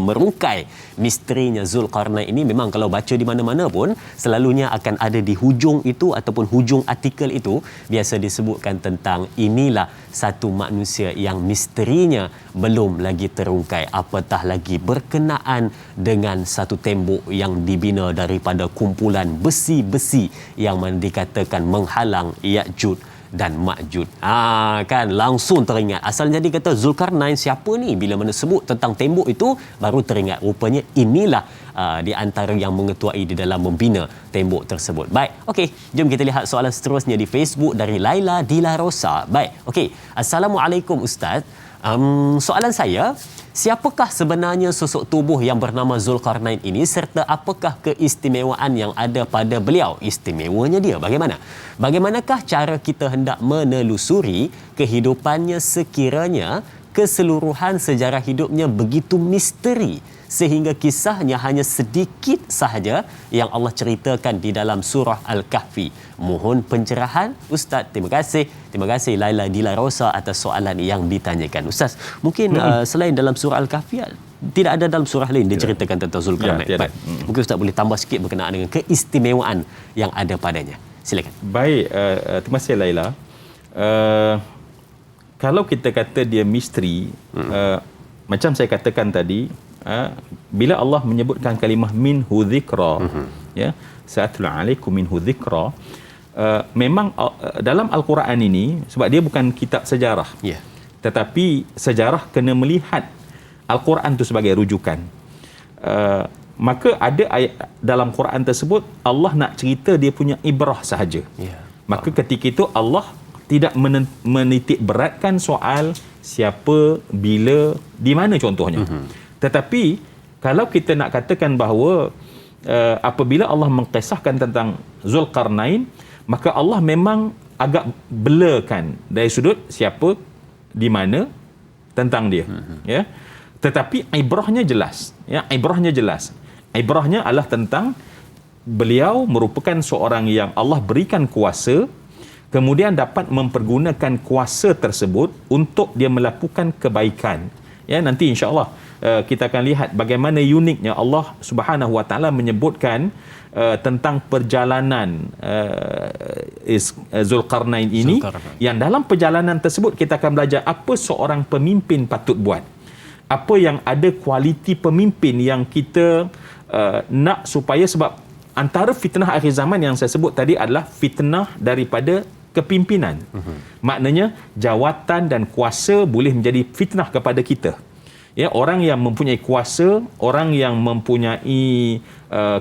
merungkai misterinya Zulkarnain ini. Memang kalau baca di mana-mana pun selalunya akan ada di hujung itu ataupun hujung artikel itu biasa disebutkan tentang inilah satu manusia yang misterinya belum lagi terungkai, apatah lagi berkenaan dengan satu tembok yang dibina daripada kumpulan besi-besi yang dikatakan menghalang Ya'jud dan Ma'jud. Kan langsung teringat. Asal jadi kata Zulkarnain siapa ni? Bila mana sebut tentang tembok itu baru teringat. Rupanya inilah di antara yang mengetuai di dalam membina tembok tersebut. Baik, okey, jom kita lihat soalan seterusnya di Facebook dari Laila Dila Rosa. Baik, okey. Assalamualaikum Ustaz. Soalan saya, siapakah sebenarnya sosok tubuh yang bernama Zulkarnain ini serta apakah keistimewaan yang ada pada beliau? Istimewanya dia bagaimana? Bagaimanakah cara kita hendak menelusuri kehidupannya sekiranya keseluruhan sejarah hidupnya begitu misteri sehingga kisahnya hanya sedikit sahaja yang Allah ceritakan di dalam surah Al-Kahfi? Mohon pencerahan Ustaz. Terima kasih. Terima kasih Laila Dila Rosa atas soalan yang ditanyakan. Ustaz, mungkin selain dalam surah Al-Kahfi tidak ada dalam surah lain diceritakan tentang Zulkarnain. Ya, mungkin Ustaz boleh tambah sikit berkenaan dengan keistimewaan yang ada padanya. Silakan. Baik, terima kasih Laila. Kalau kita kata dia misteri, macam saya katakan tadi, bila Allah menyebutkan kalimah minhu dhikra, ya, sa'atlu alaikum minhu dhikra, memang dalam Al-Quran ini, sebab dia bukan kitab sejarah, tetapi sejarah kena melihat Al-Quran itu sebagai rujukan. Maka ada ayat dalam Quran tersebut Allah nak cerita dia punya ibrah sahaja. Maka ketika itu Allah tidak menitik beratkan soal siapa, bila, di mana contohnya. Tetapi kalau kita nak katakan bahawa apabila Allah mengkisahkan tentang Zulkarnain, maka Allah memang agak blurkan dari sudut siapa, di mana, tentang dia. Ya. Tetapi ibrahnya jelas. Ya, ibrahnya jelas. Ibrahnya adalah tentang beliau merupakan seorang yang Allah berikan kuasa, kemudian dapat mempergunakan kuasa tersebut untuk dia melakukan kebaikan. Ya, nanti insya-Allah kita akan lihat bagaimana uniknya Allah Subhanahu Wa Taala menyebutkan tentang perjalanan Zulkarnain ini. Yang dalam perjalanan tersebut kita akan belajar apa seorang pemimpin patut buat. Apa yang ada kualiti pemimpin yang kita nak supaya, sebab antara fitnah akhir zaman yang saya sebut tadi adalah fitnah daripada kepimpinan. Maknanya jawatan dan kuasa boleh menjadi fitnah kepada kita. Ya, orang yang mempunyai kuasa, orang yang mempunyai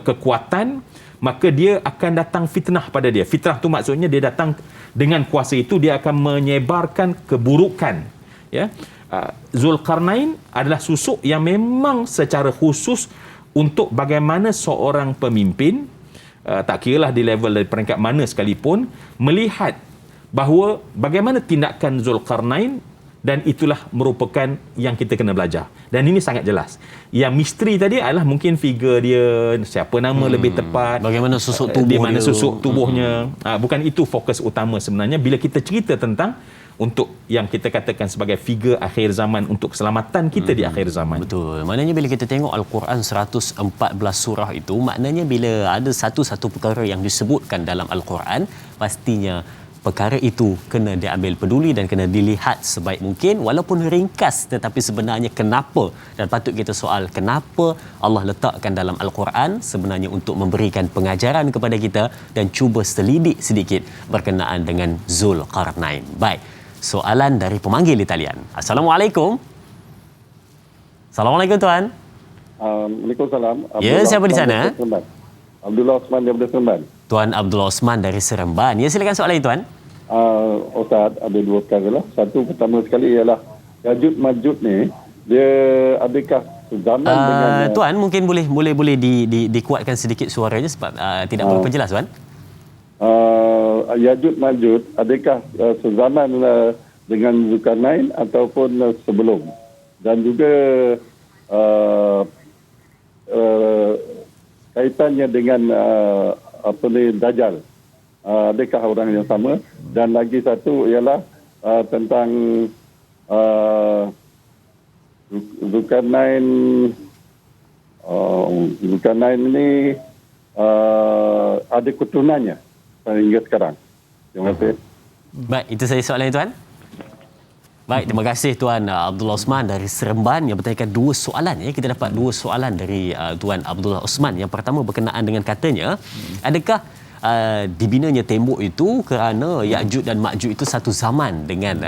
kekuatan, maka dia akan datang fitnah pada dia. Fitnah tu maksudnya dia datang dengan kuasa itu dia akan menyebarkan keburukan. Ya. Zulkarnain adalah susuk yang memang secara khusus untuk bagaimana seorang pemimpin, tak kiralah di level dari peringkat mana sekalipun, melihat bahawa bagaimana tindakan Zulkarnain, dan itulah merupakan yang kita kena belajar. Dan ini sangat jelas. Yang misteri tadi adalah mungkin figure dia, siapa nama lebih tepat, bagaimana susuk tubuh di mana dia, susuk tubuhnya. Bukan itu fokus utama sebenarnya bila kita cerita tentang untuk yang kita katakan sebagai figure akhir zaman, untuk keselamatan kita di akhir zaman. Betul. Maknanya bila kita tengok Al-Quran 114 surah itu, maknanya bila ada satu-satu perkara yang disebutkan dalam Al-Quran, pastinya perkara itu kena diambil peduli dan kena dilihat sebaik mungkin, walaupun ringkas, tetapi sebenarnya kenapa, dan patut kita soal kenapa Allah letakkan dalam Al-Quran sebenarnya untuk memberikan pengajaran kepada kita dan cuba selidik sedikit berkenaan dengan Zulkarnain. Baik, soalan dari pemanggil di talian. Assalamualaikum. Assalamualaikum tuan. Waalaikumsalam. Ya, siapa di sana? Abdullah Osman daripada Seremban. Tuan Abdullah Osman dari Seremban. Ya, silakan soalan Tuan. Ustaz, ada dua perkara lah. Satu, pertama sekali ialah Ya'juj Ma'juj ni, dia adakah sezaman dengan Tuan, mungkin boleh dikuatkan sedikit suaranya sebab tidak berapa jelas Tuan. Ya'juj Ma'juj adakah sezaman dengan Zulkarnain ataupun sebelum, dan juga kaitannya dengan Dajjal, adakah orang yang sama? Dan lagi satu ialah tentang Zulkarnain ini ada keturunannya hingga sekarang. Terima kasih. Baik, itu saja soalan Tuan. Baik, terima kasih Tuan Abdullah Osman dari Seremban yang bertanyakan dua soalan. Kita dapat dua soalan dari Tuan Abdullah Osman. Yang pertama berkenaan dengan katanya, adakah dibinanya tembok itu kerana Ya'juj dan Ma'juj itu satu zaman dengan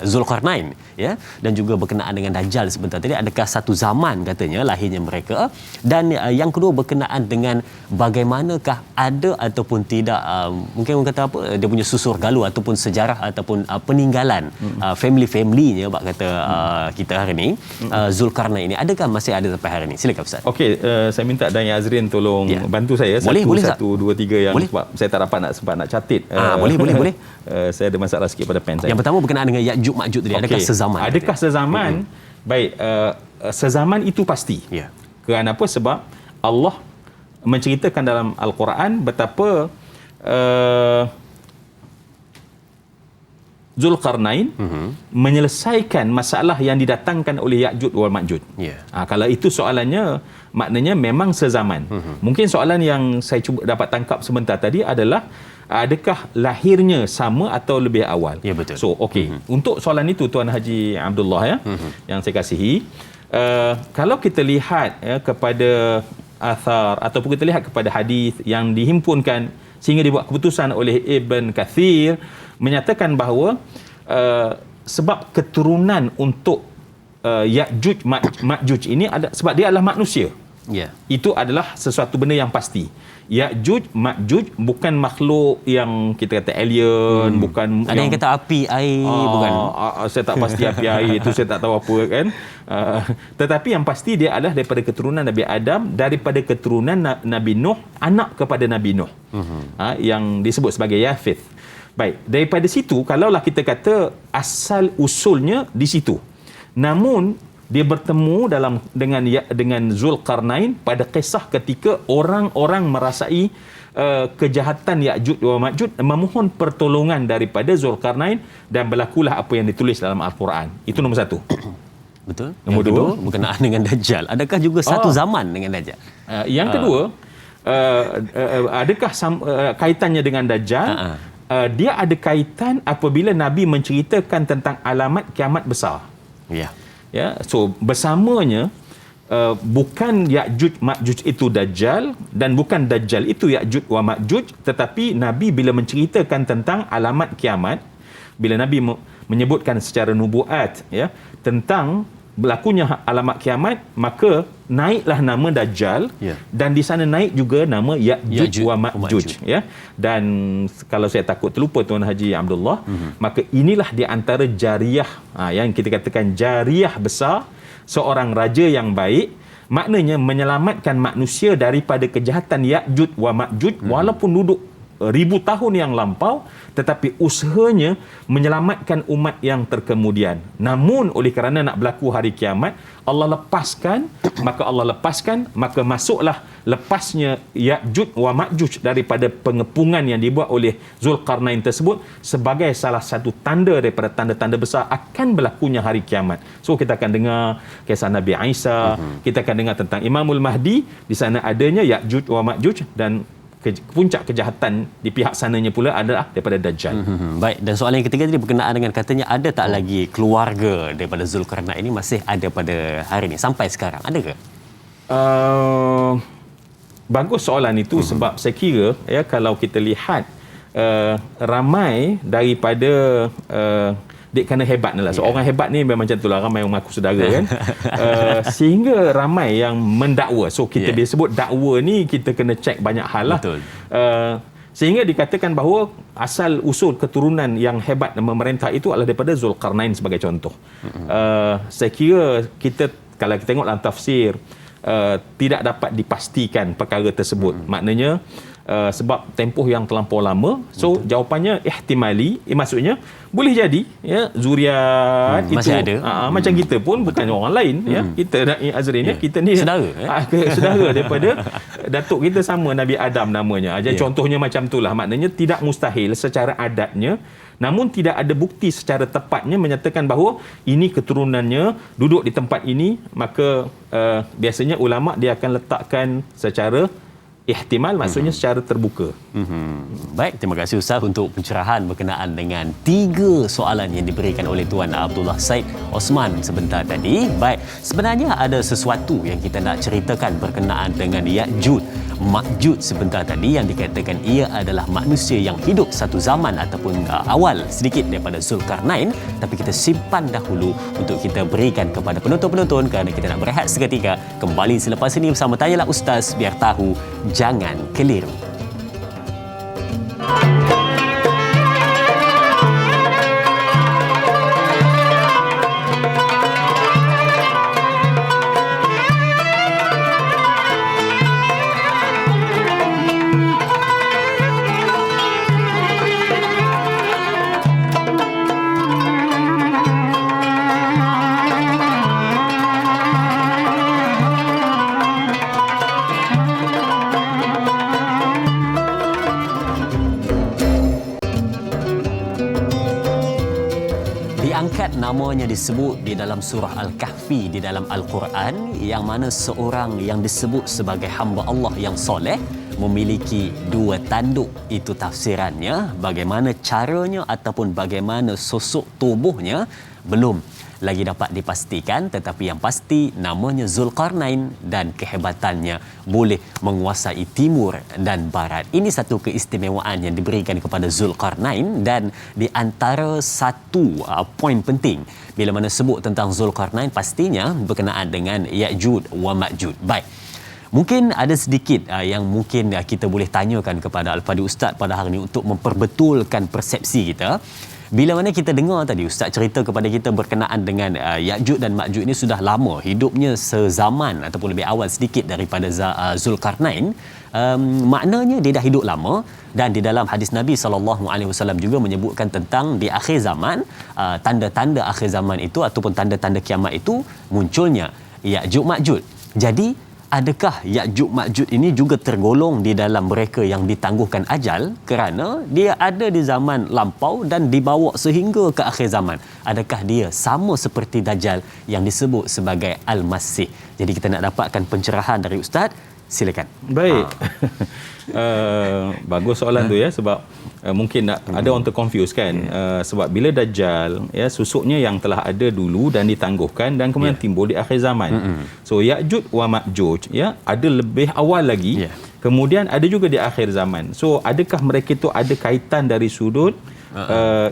Zulkarnain, ya, dan juga berkenaan dengan Dajjal sebentar tadi, adakah satu zaman katanya lahirnya mereka, dan yang kedua berkenaan dengan bagaimanakah ada ataupun tidak mungkin orang kata apa, dia punya susur galuh ataupun sejarah ataupun peninggalan family-nya bak kata kita hari ini, Zulkarnain ini adakah masih ada sampai hari ini? Silakan Ustaz. Okey, saya minta Dayang Azrin tolong bantu saya. Boleh, 1, 2, 3 yang boleh. sebab saya tak dapat nak catit. Boleh. Saya ada masalah sikit pada pen saya. Yang pertama berkenaan dengan Ya'juj Ma'juj tadi, adakah sezaman? Adakah sezaman? Baik, sezaman itu pasti. Ya. Kerana apa? Sebab Allah menceritakan dalam Al-Quran betapa Zulkarnain menyelesaikan masalah yang didatangkan oleh Ya'juj wal Ma'juj. Kalau itu soalannya, maknanya memang sezaman. Mungkin soalan yang saya cuba dapat tangkap sebentar tadi adalah adakah lahirnya sama atau lebih awal? Ya, betul. So, okey. Untuk soalan itu Tuan Haji Abdullah yang saya kasihi, kalau kita lihat kepada athar ataupun kita lihat kepada hadis yang dihimpunkan sehingga dibuat keputusan oleh Ibn Kathir, menyatakan bahawa sebab keturunan untuk Ya'juj Ma'juj ini ada sebab dia adalah manusia. Itu adalah sesuatu benda yang pasti. Ya'juj Ma'juj bukan makhluk yang kita kata alien, bukan ada yang kata api air, bukan. Saya tak pasti api air itu, saya tak tahu apa kan. Tetapi yang pasti dia adalah daripada keturunan Nabi Adam, daripada keturunan Nabi Nuh, anak kepada Nabi Nuh. Yang disebut sebagai Yafith. Baik, daripada situ kalaulah kita kata asal usulnya di situ. Namun dia bertemu dengan Zulkarnain pada kisah ketika orang-orang merasai kejahatan Ya'juj wa Ma'juj, memohon pertolongan daripada Zulkarnain, dan berlakulah apa yang ditulis dalam Al-Quran. Itu nombor satu. Betul. Nombor yang kedua, dua, berkenaan dengan Dajjal. Adakah juga satu zaman dengan Dajjal? Yang kedua, adakah kaitannya dengan Dajjal? Dia ada kaitan apabila Nabi menceritakan tentang alamat kiamat besar. Ya, so bersamanya bukan Ya'juj Ma'juj itu Dajjal, dan bukan Dajjal itu Ya'juj wa Ma'juj, tetapi Nabi bila menceritakan tentang alamat kiamat, bila Nabi menyebutkan secara nubuat ya tentang berlakunya alamat kiamat, maka naiklah nama Dajjal, dan di sana naik juga nama Ya'juj wa Ma'juj, ya. Dan kalau saya takut terlupa Tuan Haji Abdullah, maka inilah di antara jariah yang kita katakan jariah besar seorang raja yang baik, maknanya menyelamatkan manusia daripada kejahatan Ya'juj wa Ma'juj, walaupun duduk ribu tahun yang lampau, tetapi usahanya menyelamatkan umat yang terkemudian. Namun oleh kerana nak berlaku hari kiamat, Allah lepaskan, maka masuklah lepasnya Ya'juj wa Ma'juj daripada pengepungan yang dibuat oleh Zulkarnain tersebut sebagai salah satu tanda daripada tanda-tanda besar akan berlakunya hari kiamat. So kita akan dengar kisah Nabi Isa, kita akan dengar tentang Imamul Mahdi, di sana adanya Ya'juj wa Ma'juj, dan puncak kejahatan di pihak sananya pula adalah daripada Dajjal. Baik, dan soalan yang ketiga tadi berkenaan dengan katanya ada tak lagi keluarga daripada Zulkarnain ini masih ada pada hari ini sampai sekarang, ada ke? Bagus soalan itu, sebab saya kira ya kalau kita lihat ramai daripada dek kerana hebat ni lah. So orang hebat ni memang macam itulah, ramai yang mengaku saudara kan. Sehingga ramai yang mendakwa. So kita bila sebut dakwa ni kita kena cek banyak hal lah. Betul. Sehingga dikatakan bahawa asal usul keturunan yang hebat dan memerintah itu adalah daripada Zulkarnain sebagai contoh. Saya kira kita kalau kita tengok dalam tafsir tidak dapat dipastikan perkara tersebut. Maknanya sebab tempoh yang terlampau lama. So jawapannya ihtimali, maksudnya boleh jadi ya zuriat itu masih ada. Macam kita pun bukan orang lain ya. Kita Azrin kita ni saudara saudara daripada datuk kita sama Nabi Adam namanya. Jadi contohnya macam itulah. Maknanya tidak mustahil secara adatnya, namun tidak ada bukti secara tepatnya menyatakan bahawa ini keturunannya duduk di tempat ini, maka biasanya ulama dia akan letakkan secara ihtimal, maksudnya secara terbuka. Baik, terima kasih Ustaz untuk pencerahan berkenaan dengan 3 soalan yang diberikan oleh Tuan Abdullah Said Osman sebentar tadi. Baik, sebenarnya ada sesuatu yang kita nak ceritakan berkenaan dengan Ya'juj Ma'juj sebentar tadi, yang dikatakan ia adalah manusia yang hidup satu zaman ataupun awal sedikit daripada Zulkarnain, tapi kita simpan dahulu untuk kita berikan kepada penonton-penonton kerana kita nak berehat seketika. Kembali selepas ini bersama Tanyalah Ustaz, biar tahu jangan keliru. Namanya disebut di dalam surah Al-Kahfi di dalam Al-Quran, yang mana seorang yang disebut sebagai hamba Allah yang soleh memiliki 2 tanduk. Itu tafsirannya. Bagaimana caranya ataupun bagaimana sosok tubuhnya belum lagi dapat dipastikan, tetapi yang pasti namanya Zulkarnain dan kehebatannya boleh menguasai timur dan barat. Ini satu keistimewaan yang diberikan kepada Zulkarnain, dan di antara satu poin penting bila mana sebut tentang Zulkarnain pastinya berkenaan dengan Ya'juj wa Ma'juj. Baik, mungkin ada sedikit yang mungkin kita boleh tanyakan kepada Al-Fadhil Ustaz pada hari ini untuk memperbetulkan persepsi kita. Bila mana kita dengar tadi Ustaz cerita kepada kita berkenaan dengan Ya'juj dan Ma'juj ini sudah lama, hidupnya sezaman ataupun lebih awal sedikit daripada Zulkarnain, maknanya dia dah hidup lama. Dan di dalam hadis Nabi SAW juga menyebutkan tentang di akhir zaman, tanda-tanda akhir zaman itu ataupun tanda-tanda kiamat itu munculnya Ya'juj Ma'juj. Jadi adakah Ya'juj Ma'juj ini juga tergolong di dalam mereka yang ditangguhkan ajal kerana dia ada di zaman lampau dan dibawa sehingga ke akhir zaman? Adakah dia sama seperti Dajjal yang disebut sebagai Al-Masih? Jadi kita nak dapatkan pencerahan dari Ustaz. Silakan. Baik. Bagus soalan tu ya, sebab mungkin ada orang terconfuse kan. Sebab bila Dajjal ya, susuknya yang telah ada dulu dan ditangguhkan dan kemudian timbul di akhir zaman. So Ya'juj wa Ma'juj ya, ada lebih awal lagi. Kemudian ada juga di akhir zaman. So adakah mereka itu ada kaitan dari sudut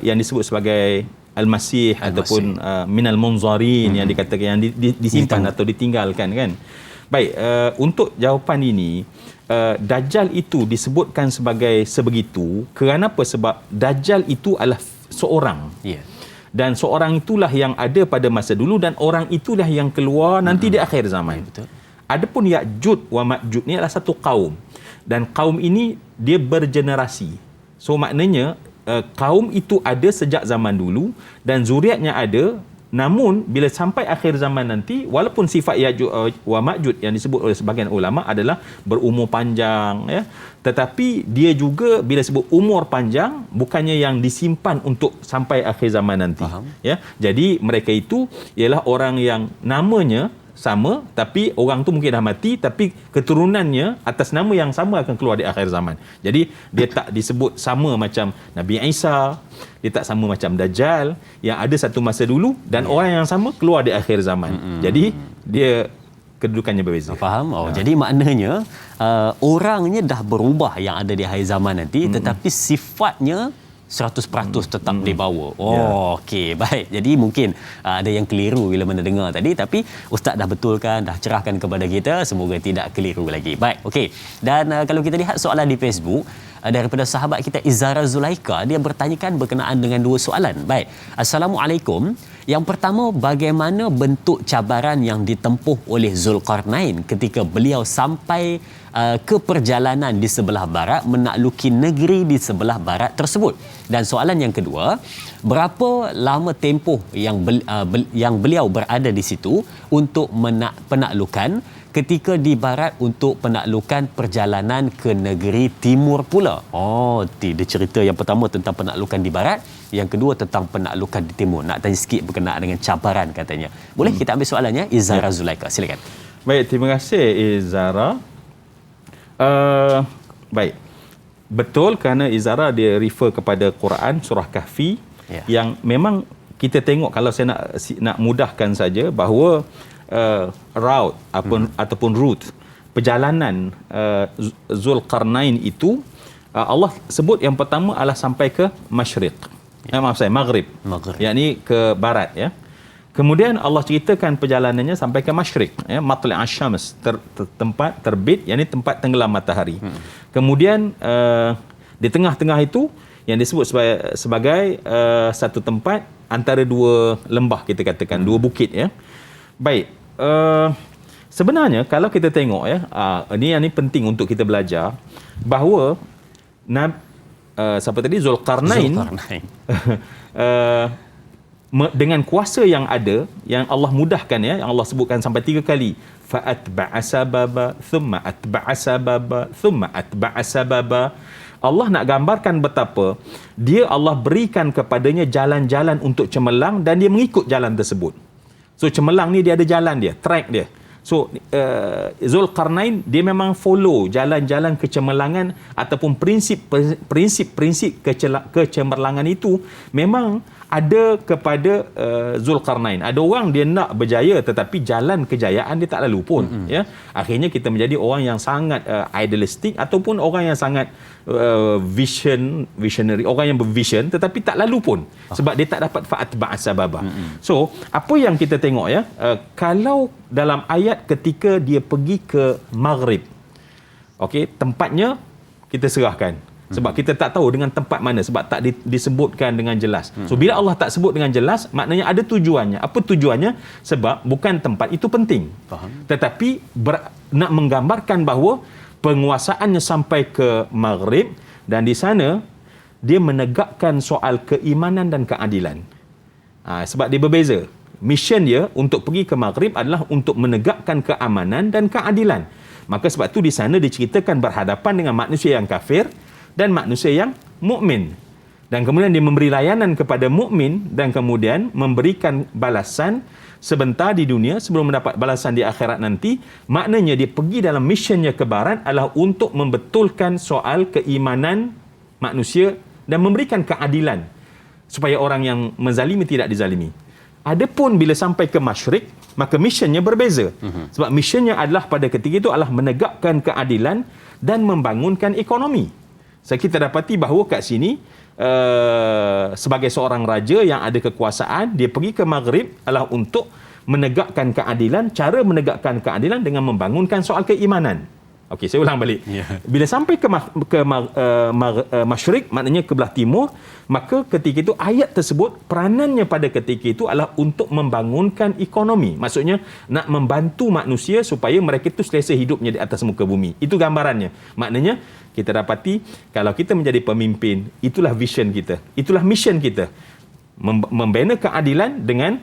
yang disebut sebagai Al-Masih ataupun minal munzarin yang dikatakan yang disimpan atau ditinggalkan kan? Baik, untuk jawapan ini, Dajjal itu disebutkan sebagai sebegitu kerana apa? Sebab Dajjal itu adalah seorang. Dan seorang itulah yang ada pada masa dulu dan orang itulah yang keluar nanti di akhir zaman. Betul. Adapun Ya'juj wa Ma'juj ni adalah satu kaum. Dan kaum ini dia bergenerasi. So maknanya kaum itu ada sejak zaman dulu dan zuriatnya ada. Namun bila sampai akhir zaman nanti, walaupun sifat Ya'juj wa Ma'juj yang disebut oleh sebahagian ulama adalah berumur panjang ya, tetapi dia juga bila sebut umur panjang bukannya yang disimpan untuk sampai akhir zaman nanti. Ya. Jadi mereka itu ialah orang yang namanya sama tapi orang tu mungkin dah mati, tapi keturunannya atas nama yang sama akan keluar di akhir zaman. Jadi dia tak disebut sama macam Nabi Isa, dia tak sama macam Dajjal yang ada satu masa dulu dan orang yang sama keluar di akhir zaman. Jadi dia kedudukannya berbeza. Faham? Jadi maknanya orangnya dah berubah yang ada di akhir zaman nanti, tetapi sifatnya 100% tetap dibawa. Okey, baik. Jadi mungkin ada yang keliru bila mendengar tadi, tapi Ustaz dah betulkan, dah cerahkan kepada kita, semoga tidak keliru lagi. Baik, okey. Dan kalau kita lihat soalan di Facebook daripada sahabat kita Izara Zulaika, dia bertanyakan berkenaan dengan dua soalan. Baik. Assalamualaikum. Yang pertama, bagaimana bentuk cabaran yang ditempuh oleh Zulkarnain ketika beliau sampai ke perjalanan di sebelah barat menakluki negeri di sebelah barat tersebut? Dan soalan yang kedua, berapa lama tempoh yang beliau berada di situ untuk penaklukan ketika di barat untuk penaklukan perjalanan ke negeri timur pula? Dia cerita yang pertama tentang penaklukan di barat, yang kedua tentang penaklukan di timur. Nak tanya sikit berkenaan dengan cabaran katanya. Boleh kita ambil soalannya? Izara Zulaika, silakan. Baik, terima kasih Izara. Baik. Betul, kerana Izara dia refer kepada Quran surah Kahfi, yang memang kita tengok, kalau saya nak mudahkan saja, bahawa route ataupun route perjalanan Zulkarnain itu, Allah sebut yang pertama adalah sampai ke Maghrib. Yakni ke barat, ya. Kemudian Allah ceritakan perjalanannya sampai ke masyriq, ya, matla' asy-syams, tempat terbit, yakni tempat tenggelam matahari. Kemudian di tengah-tengah itu yang disebut sebagai satu tempat antara dua lembah, kita katakan dua bukit, ya. Baik, sebenarnya kalau kita tengok, ya, ini penting untuk kita belajar bahawa siapa tadi, Zulkarnain. Dengan kuasa yang ada, yang Allah mudahkan, ya, yang Allah sebutkan sampai 3 kali, fa'atba'a sababa thumma atba'a sababa thumma atba'a sababa. Allah nak gambarkan betapa Allah berikan kepadanya jalan-jalan untuk cemerlang, dan dia mengikut jalan tersebut. So cemerlang ni dia ada jalan dia, track dia. So Zulkarnain dia memang follow jalan-jalan kecemerlangan ataupun prinsip-prinsip kecemerlangan itu memang ada kepada Zulkarnain. Ada orang dia nak berjaya tetapi jalan kejayaan dia tak lalu pun, ya. Akhirnya kita menjadi orang yang sangat idealistik ataupun orang yang sangat visionary, orang yang bervision tetapi tak lalu pun sebab dia tak dapat fa'atba'a sababa. So apa yang kita tengok, ya, kalau dalam ayat ketika dia pergi ke Maghrib, okey, tempatnya kita serahkan. Sebab kita tak tahu dengan tempat mana, sebab tak disebutkan dengan jelas. So bila Allah tak sebut dengan jelas, maknanya ada tujuannya. Apa tujuannya? Sebab bukan tempat itu penting. Tetapi nak menggambarkan bahawa penguasaannya sampai ke Maghrib, dan di sana dia menegakkan soal keimanan dan keadilan. Sebab dia berbeza. Mission dia untuk pergi ke Maghrib adalah untuk menegakkan keamanan dan keadilan. Maka sebab tu di sana diceritakan berhadapan dengan manusia yang kafir dan manusia yang mukmin. Dan kemudian dia memberi layanan kepada mukmin dan kemudian memberikan balasan sebentar di dunia sebelum mendapat balasan di akhirat nanti. Maknanya dia pergi dalam missionnya ke barat adalah untuk membetulkan soal keimanan manusia dan memberikan keadilan supaya orang yang menzalimi tidak dizalimi. Adapun bila sampai ke masyriq, maka missionnya berbeza. Sebab missionnya adalah pada ketika itu adalah menegakkan keadilan dan membangunkan ekonomi. So, kita dapati bahawa kat sini sebagai seorang raja yang ada kekuasaan, dia pergi ke Maghrib adalah untuk menegakkan keadilan. Cara menegakkan keadilan dengan membangunkan soal keimanan. Okey, saya ulang balik. Bila sampai ke masyriq, maknanya ke belah timur, maka ketika itu ayat tersebut peranannya pada ketika itu adalah untuk membangunkan ekonomi. Maksudnya nak membantu manusia supaya mereka itu selesa hidupnya di atas muka bumi. Itu gambarannya. Maknanya kita dapati kalau kita menjadi pemimpin, itulah vision kita, itulah mission kita. Membina keadilan dengan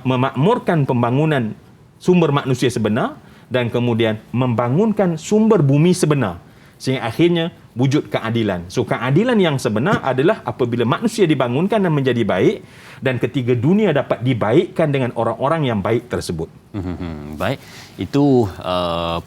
memakmurkan pembangunan sumber manusia sebenar dan kemudian membangunkan sumber bumi sebenar sehingga akhirnya wujud keadilan. So keadilan yang sebenar adalah apabila manusia dibangunkan dan menjadi baik, dan ketiga dunia dapat dibaikkan dengan orang-orang yang baik tersebut. Baik. Itu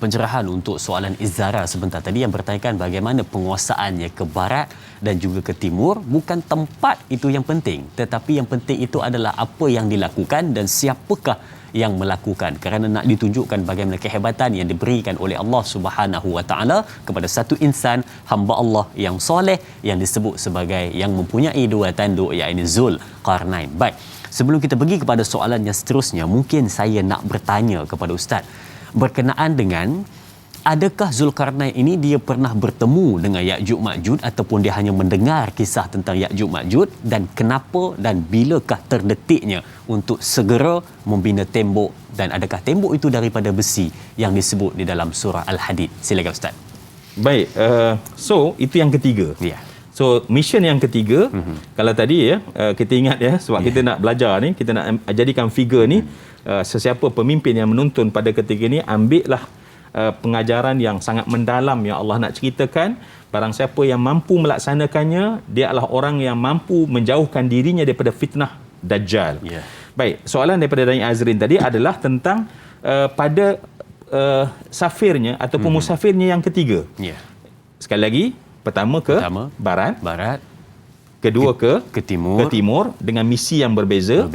pencerahan untuk soalan Izzara sebentar tadi yang bertanyakan bagaimana penguasaannya ke barat dan juga ke timur. Bukan tempat itu yang penting, tetapi yang penting itu adalah apa yang dilakukan dan siapakah yang melakukan, kerana nak ditunjukkan bagaimana kehebatan yang diberikan oleh Allah Subhanahu Wa Taala kepada satu insan hamba Allah yang soleh yang disebut sebagai yang mempunyai dua tanduk, iaitu Zulkarnain. Baik, sebelum kita pergi kepada soalan yang seterusnya, mungkin saya nak bertanya kepada Ustaz berkenaan dengan adakah Zulkarnain ini dia pernah bertemu dengan Ya'juj Ma'juj ataupun dia hanya mendengar kisah tentang Ya'juj Ma'juj, dan kenapa dan bilakah terdetiknya untuk segera membina tembok, dan adakah tembok itu daripada besi yang disebut di dalam surah Al-Hadid? Silakan Ustaz. Baik, so itu yang ketiga. Ya. So mission yang ketiga, kalau tadi ya kita ingat ya, sebab kita nak belajar ni, kita nak jadikan figure ni sesiapa pemimpin yang menonton pada ketika ni, ambillah pengajaran yang sangat mendalam yang Allah nak ceritakan. Barang siapa yang mampu melaksanakannya, dia adalah orang yang mampu menjauhkan dirinya daripada fitnah Dajjal. Yeah. Baik, soalan daripada Dani Azrin tadi adalah tentang pada safirnya ataupun musafirnya yang ketiga. Ya. Sekali lagi, pertama ke barat, kedua ke timur dengan misi yang berbeza.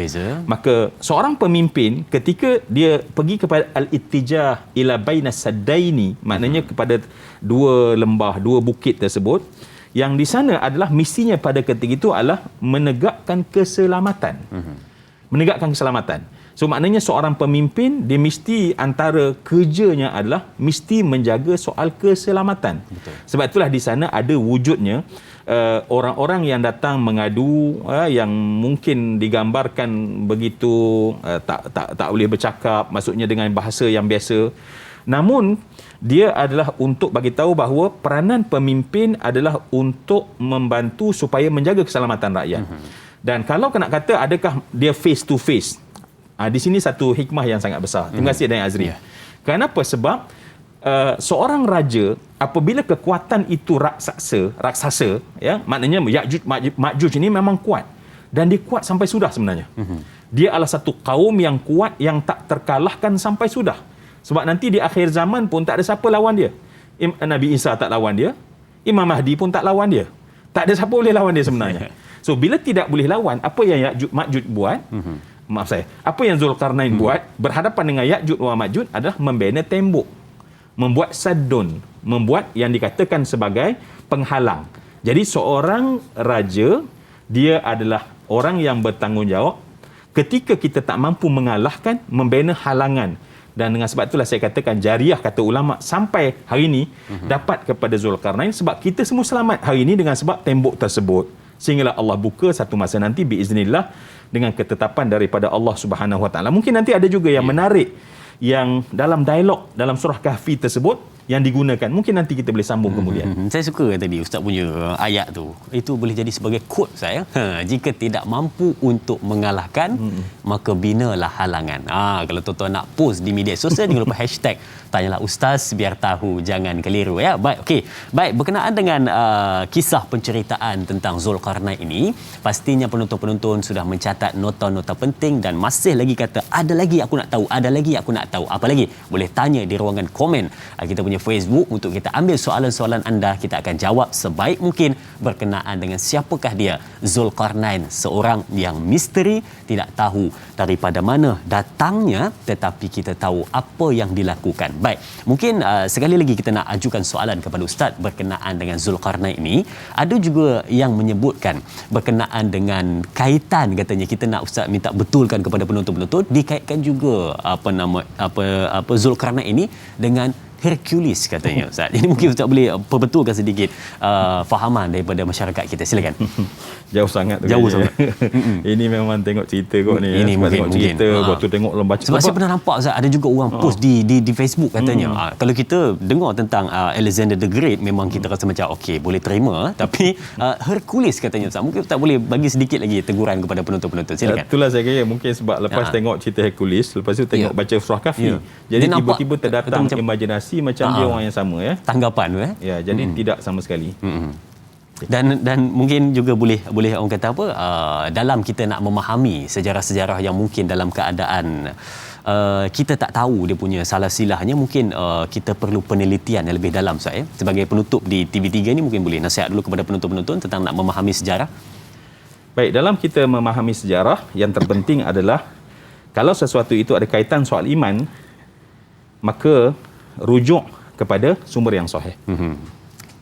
Maka seorang pemimpin ketika dia pergi kepada al-ittijah ila bainas saddaini, maknanya kepada dua lembah, dua bukit tersebut, yang di sana adalah misinya pada ketika itu adalah menegakkan keselamatan. Menegakkan keselamatan. So maknanya seorang pemimpin dia mesti antara kerjanya adalah mesti menjaga soal keselamatan. Betul. Sebab itulah di sana ada wujudnya orang-orang yang datang mengadu, yang mungkin digambarkan begitu tak boleh bercakap, maksudnya dengan bahasa yang biasa. Namun dia adalah untuk bagi tahu bahawa peranan pemimpin adalah untuk membantu supaya menjaga keselamatan rakyat. Dan kalau nak kata adakah dia face to face, di sini satu hikmah yang sangat besar. Terima kasih Dani Azri. Kenapa? Sebab seorang raja apabila kekuatan itu raksasa, ya, maknanya Ya'juj Ma'juj ini memang kuat, dan dia kuat sampai sudah sebenarnya. Dia adalah satu kaum yang kuat yang tak terkalahkan sampai sudah. Sebab nanti di akhir zaman pun tak ada siapa lawan dia. Nabi Isa tak lawan dia, Imam Mahdi pun tak lawan dia. Tak ada siapa boleh lawan dia sebenarnya. So bila tidak boleh lawan, apa yang Ya'juj Ma'juj buat? Apa yang Zulkarnain buat berhadapan dengan Ya'juj wa Ma'juj adalah membina tembok, membuat saddun, membuat yang dikatakan sebagai penghalang. Jadi seorang raja, dia adalah orang yang bertanggungjawab ketika kita tak mampu mengalahkan, membina halangan. Dan dengan sebab itulah saya katakan jariah, kata ulama, sampai hari ini dapat kepada Zulkarnain, sebab kita semua selamat hari ini dengan sebab tembok tersebut. Sehinggalah Allah buka satu masa nanti biiznillah dengan ketetapan daripada Allah Subhanahu Wa Taala. Mungkin nanti ada juga yang menarik yang dalam dialog dalam surah Kahfi tersebut yang digunakan. Mungkin nanti kita boleh sambung kemudian. Saya suka tadi Ustaz punya ayat tu. Itu boleh jadi sebagai quote saya. Jika tidak mampu untuk mengalahkan, maka binalah halangan. Kalau tuan-tuan nak post di media sosial, jangan lupa hashtag tanyalah Ustaz biar tahu, jangan keliru ya. Baik, okey. Baik, berkenaan dengan kisah penceritaan tentang Zulkarnain ini, pastinya penonton-penonton sudah mencatat nota-nota penting dan masih lagi kata ada lagi aku nak tahu, ada lagi aku nak tahu. Apa lagi? Boleh tanya di ruangan komen kita punya Facebook untuk kita ambil soalan-soalan anda. Kita akan jawab sebaik mungkin berkenaan dengan siapakah dia Zulkarnain, seorang yang misteri, tidak tahu daripada mana datangnya, tetapi kita tahu apa yang dilakukan. Baik, mungkin sekali lagi kita nak ajukan soalan kepada Ustaz berkenaan dengan Zulkarnain ini. Ada juga yang menyebutkan berkenaan dengan kaitan, katanya kita nak Ustaz minta betulkan kepada penonton-penonton, dikaitkan juga apa Zulkarnain ini dengan Hercules katanya Ustaz. Jadi mungkin Ustaz boleh perbetulkan sedikit fahaman daripada masyarakat kita. Silakan. Jauh sangat tu. Jauh sangat. Ini memang tengok cerita kot ni. Ini ya. Tengok cerita, lepas tu tengok lembaga. Sebab saya pernah nampak Ustaz, ada juga orang post di Facebook katanya. Kalau kita dengar tentang Alexander the Great, memang kita rasa macam okey, boleh terima. Tapi Hercules katanya Ustaz. Mungkin Ustaz boleh bagi sedikit lagi teguran kepada penonton-penonton. Silakan. Itulah saya kira mungkin sebab lepas tengok cerita Hercules, lepas tu tengok baca surah Kahfi. Jadi tiba-tiba terdatang imajinasi macam dia orang yang sama ya. Tanggapan tu ya, jadi tidak sama sekali. Dan mungkin juga boleh orang kata apa, dalam kita nak memahami sejarah-sejarah yang mungkin dalam keadaan kita tak tahu dia punya salah silahnya, mungkin kita perlu penelitian yang lebih dalam, Ustaz. Sebagai penutup di TV3 ni, mungkin boleh nasihat dulu kepada penonton-penonton tentang nak memahami sejarah. Baik, dalam kita memahami sejarah, yang terpenting adalah kalau sesuatu itu ada kaitan soal iman, maka rujuk kepada sumber yang sahih.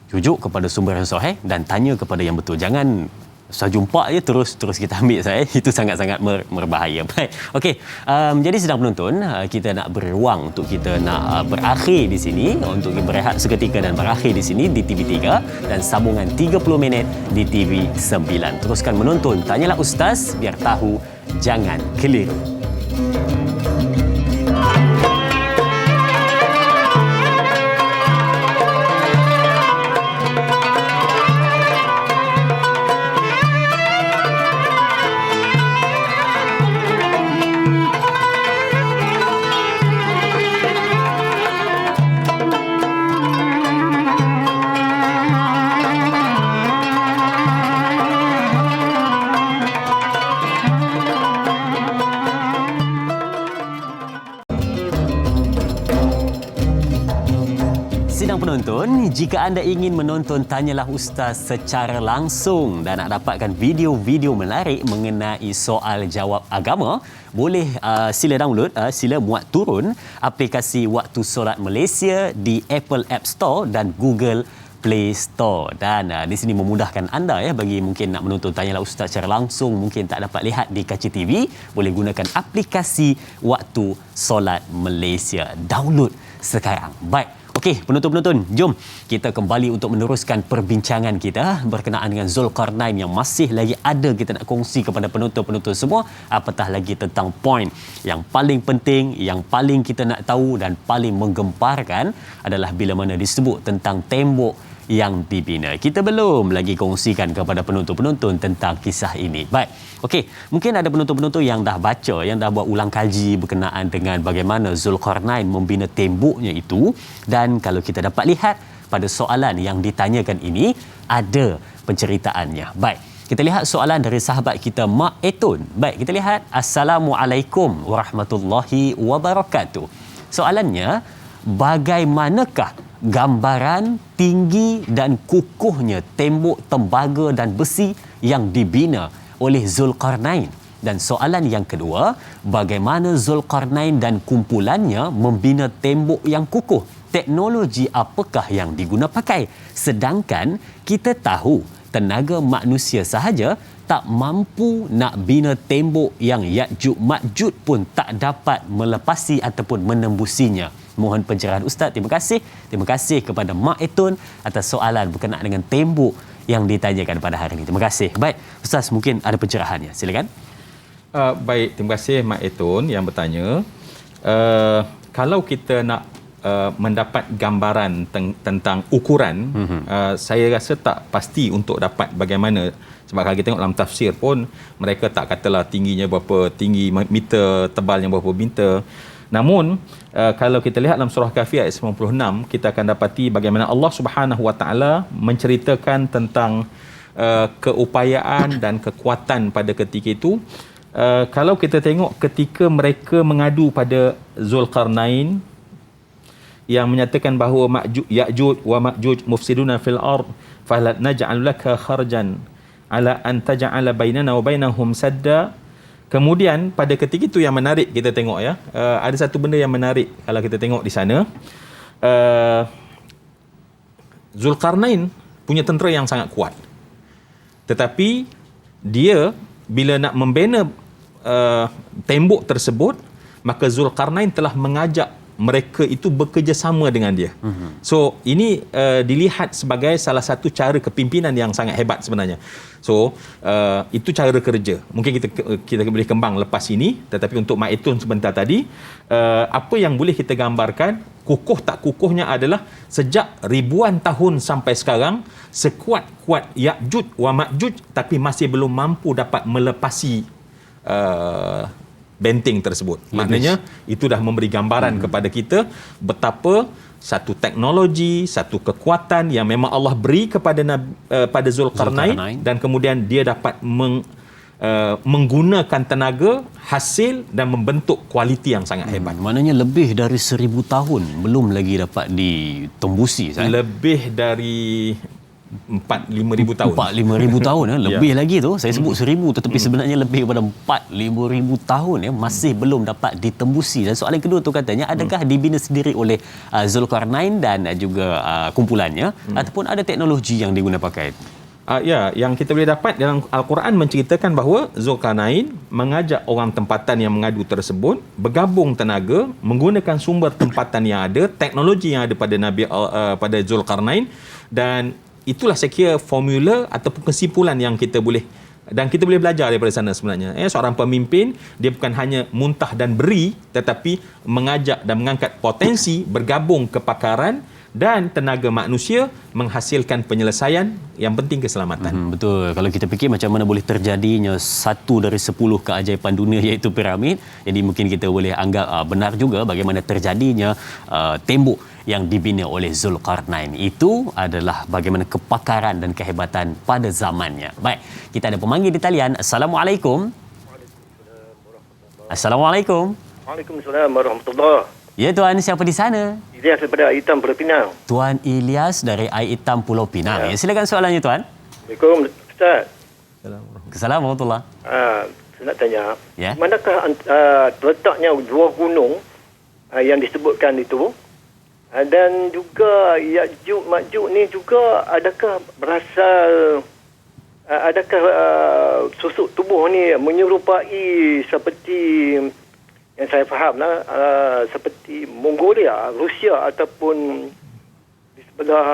Rujuk kepada sumber yang sahih dan tanya kepada yang betul. Jangan saya jumpa je terus kita ambil, saya itu sangat-sangat berbahaya. Baik. Okey, jadi sedang penonton, kita nak beruang untuk kita nak berakhir di sini, untuk berehat seketika dan berakhir di sini di TV3 dan sambungan 30 minit di TV9. Teruskan menonton Tanyalah Ustaz, biar tahu jangan keliru. Sidang penonton, jika anda ingin menonton Tanyalah Ustaz secara langsung dan nak dapatkan video-video menarik mengenai soal jawab agama, boleh sila download, sila muat turun aplikasi Waktu Solat Malaysia di Apple App Store dan Google Play Store. Dan di sini memudahkan anda bagi mungkin nak menonton Tanyalah Ustaz secara langsung, mungkin tak dapat lihat di kaca TV, boleh gunakan aplikasi Waktu Solat Malaysia. Download sekarang. Baik. Okey, penonton-penonton, jom kita kembali untuk meneruskan perbincangan kita berkenaan dengan Zulkarnain yang masih lagi ada kita nak kongsi kepada penonton-penonton semua, apatah lagi tentang poin yang paling penting, yang paling kita nak tahu dan paling menggemparkan adalah bila mana disebut tentang tembok yang dibina. Kita belum lagi kongsikan kepada penonton-penonton tentang kisah ini. Baik. Okey, mungkin ada penonton-penonton yang dah baca, yang dah buat ulang kaji berkenaan dengan bagaimana Zulkarnain membina temboknya itu, dan kalau kita dapat lihat pada soalan yang ditanyakan ini ada penceritaannya. Baik. Kita lihat soalan dari sahabat kita Mak Etun. Baik, kita lihat. Assalamualaikum warahmatullahi wabarakatuh. Soalannya, bagaimanakah gambaran tinggi dan kukuhnya tembok tembaga dan besi yang dibina oleh Zulkarnain? Dan soalan yang kedua, bagaimana Zulkarnain dan kumpulannya membina tembok yang kukuh? Teknologi apakah yang diguna pakai? Sedangkan kita tahu tenaga manusia sahaja tak mampu nak bina tembok yang Ya'juj Ma'juj pun tak dapat melepasi ataupun menembusinya. Mohon pencerahan Ustaz. Terima kasih. Terima kasih kepada Mak Etun atas soalan berkenaan dengan tembok yang ditanyakan pada hari ini. Terima kasih. Baik, Ustaz, mungkin ada pencerahannya. Silakan. Baik, terima kasih Mak Etun yang bertanya. Kalau kita nak mendapat gambaran tentang ukuran, saya rasa tak pasti untuk dapat bagaimana. Sebab kalau kita tengok dalam tafsir pun, mereka tak katalah tingginya berapa tinggi meter, tebalnya berapa meter. Namun kalau kita lihat dalam surah Kahfi ayat 96, kita akan dapati bagaimana Allah Subhanahu Wa Taala menceritakan tentang keupayaan dan kekuatan pada ketika itu. Kalau kita tengok ketika mereka mengadu pada Zulkarnain yang menyatakan bahawa Ya'juj wa Ma'juj mufsiduna fil ard fala naj'al laka kharjan ala an taj'ala bainana wa bainahum sadda. Kemudian pada ketika itu yang menarik kita tengok ada satu benda yang menarik kalau kita tengok di sana. Zulkarnain punya tentera yang sangat kuat. Tetapi dia bila nak membina tembok tersebut, maka Zulkarnain telah mengajak mereka itu bekerjasama dengan dia. So ini dilihat sebagai salah satu cara kepimpinan yang sangat hebat sebenarnya. So itu cara kerja. Mungkin kita boleh kembang lepas ini, tetapi untuk Mak Etun sebentar tadi, apa yang boleh kita gambarkan kukuh tak kukuhnya adalah sejak ribuan tahun sampai sekarang, sekuat-kuat Ya'juj wa Ma'juj tapi masih belum mampu dapat melepasi benteng tersebut. Maknanya itu dah memberi gambaran kepada kita betapa satu teknologi, satu kekuatan yang memang Allah beri kepada pada Zulkarnain dan kemudian dia dapat menggunakan tenaga, hasil dan membentuk kualiti yang sangat hebat. Maknanya lebih dari 1000 tahun belum lagi dapat ditembusi. Lebih dari 4-5 ribu tahun. 4-5 ribu tahun lebih lagi tu. Saya sebut 1000 tetapi sebenarnya lebih daripada 4-5 ribu tahun masih belum dapat ditembusi. Dan soalan kedua tu katanya, adakah dibina sendiri oleh Zulkarnain dan juga kumpulannya ataupun ada teknologi yang diguna pakai? Ya, yang kita boleh dapat dalam Al-Quran menceritakan bahawa Zulkarnain mengajak orang tempatan yang mengadu tersebut bergabung tenaga, menggunakan sumber tempatan yang ada, teknologi yang ada pada pada Zulkarnain, dan itulah saya kira formula ataupun kesimpulan yang kita boleh dan kita boleh belajar daripada sana sebenarnya. Seorang pemimpin, dia bukan hanya muntah dan beri, tetapi mengajak dan mengangkat potensi, bergabung kepakaran dan tenaga manusia menghasilkan penyelesaian yang penting keselamatan. Betul. Kalau kita fikir macam mana boleh terjadinya 1 dari 10 keajaiban dunia iaitu piramid, jadi mungkin kita boleh anggap benar juga bagaimana terjadinya tembok yang dibina oleh Zulkarnain. Itu adalah bagaimana kepakaran dan kehebatan pada zamannya. Baik, kita ada pemanggil di talian. Assalamualaikum. Assalamualaikum. Waalaikumsalam warahmatullahi. Ya tuan, siapa di sana? Ilyas daripada Air Hitam Pulau Pinang. Tuan Ilyas dari Air Hitam Pulau Pinang. Ya, silakan soalannya tuan. Assalamualaikum Ustaz. Assalamualaikum warahmatullahi. Saya nak tanya, Ya. manakah terletaknya dua gunung yang disebutkan itu? Dan juga Ya'juj Ma'juj ni juga adakah berasal susuk tubuh ni menyerupai seperti yang saya faham seperti Mongolia, Rusia ataupun di sebelah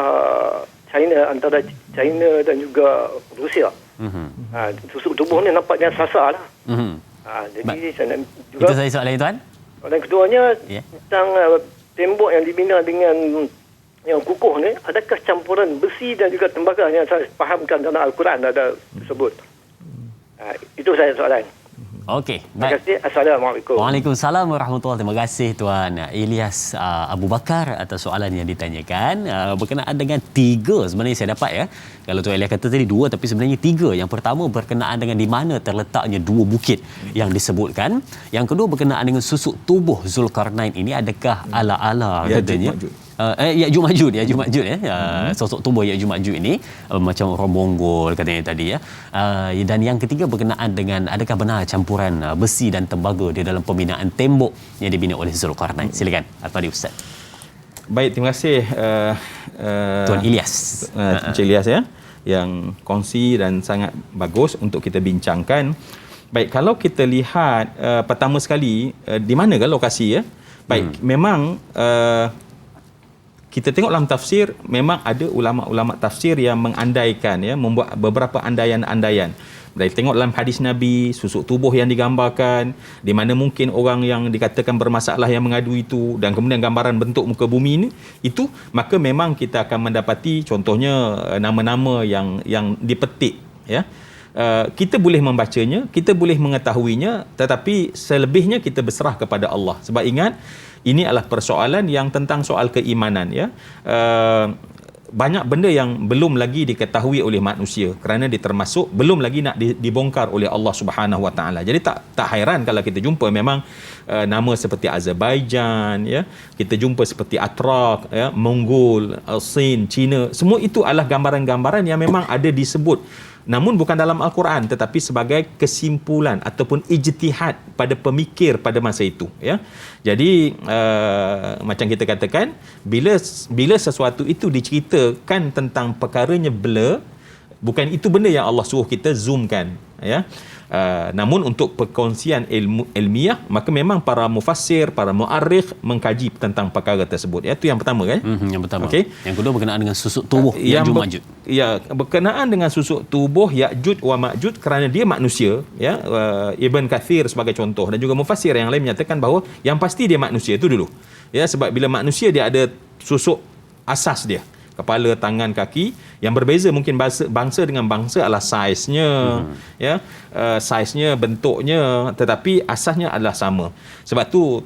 China, antara China dan juga Rusia. Susuk tubuh ni nampaknya sasar lah. Jadi saya nak juga. Itu saya soalan tuan. Dan keduanya Ya. tentang tembok yang dibina dengan yang kukuh ni, adakah campuran besi dan juga tembaga yang saya fahamkan dalam Al-Quran ada tersebut. Itu saya soalan. Okey, Terima baik. kasih. Assalamualaikum. Waalaikumsalam warahmatullahi. Terima kasih Tuan Ilyas Abu Bakar atas soalan yang ditanyakan berkenaan dengan 3 sebenarnya saya dapat ya. Kalau Tuan Ilyas kata tadi 2 tapi sebenarnya 3. Yang pertama berkenaan dengan di mana terletaknya 2 bukit yang disebutkan. Yang kedua berkenaan dengan susuk tubuh Zulkarnain ini adakah ala-ala katanya. Ya'juj Ma'juj sosok tubuh Ya'juj Ma'juj ini macam orang Mongol katanya tadi ya. Dan yang ketiga berkenaan dengan adakah benar campuran besi dan tembaga di dalam pembinaan tembok yang dibina oleh Zulkarnain. Silakan Al-Fadhil Ustaz. Baik, terima kasih Tuan Ilyas. Encik Ilyas ya, yang kongsi dan sangat bagus untuk kita bincangkan. Baik, kalau kita lihat pertama sekali di manakah lokasi ya? Baik, memang kita tengok dalam tafsir, memang ada ulama-ulama tafsir yang mengandaikan ya, membuat beberapa andaian-andaian. Dari tengok dalam hadis Nabi, susuk tubuh yang digambarkan, di mana mungkin orang yang dikatakan bermasalah yang mengadu itu, dan kemudian gambaran bentuk muka bumi ini, itu maka memang kita akan mendapati contohnya nama-nama yang dipetik ya. Kita boleh membacanya, kita boleh mengetahuinya, tetapi selebihnya kita berserah kepada Allah. Sebab ingat, ini adalah persoalan yang tentang soal keimanan ya. Banyak benda yang belum lagi diketahui oleh manusia kerana dia termasuk belum lagi nak dibongkar oleh Allah Subhanahu Wa Taala. Jadi tak hairan kalau kita jumpa memang nama seperti Azerbaijan ya, kita jumpa seperti Atrak ya, Mongol, Sin, China, semua itu adalah gambaran-gambaran yang memang ada disebut. Namun bukan dalam Al-Quran tetapi sebagai kesimpulan ataupun ijtihad pada pemikir pada masa itu ya. Jadi macam kita katakan, bila sesuatu itu diceritakan tentang perkaranya blur, bukan itu benda yang Allah suruh kita zoomkan ya. Namun untuk perkongsian ilmiah, maka memang para mufassir, para muarrikh mengkaji tentang perkara tersebut. Itu yang pertama kan? Yang pertama. Okay. Yang kedua berkenaan dengan susuk tubuh Ya'juj Ma'juj. Ya, berkenaan dengan susuk tubuh Ya'juj wa Ma'juj kerana dia manusia ya. Ibn Kathir sebagai contoh dan juga mufassir yang lain menyatakan bahawa yang pasti dia manusia itu dulu. Ya, sebab bila manusia dia ada susuk asas dia, kepala, tangan, kaki. Yang berbeza mungkin bangsa dengan bangsa adalah saiznya ya, saiznya, bentuknya, tetapi asasnya adalah sama. Sebab tu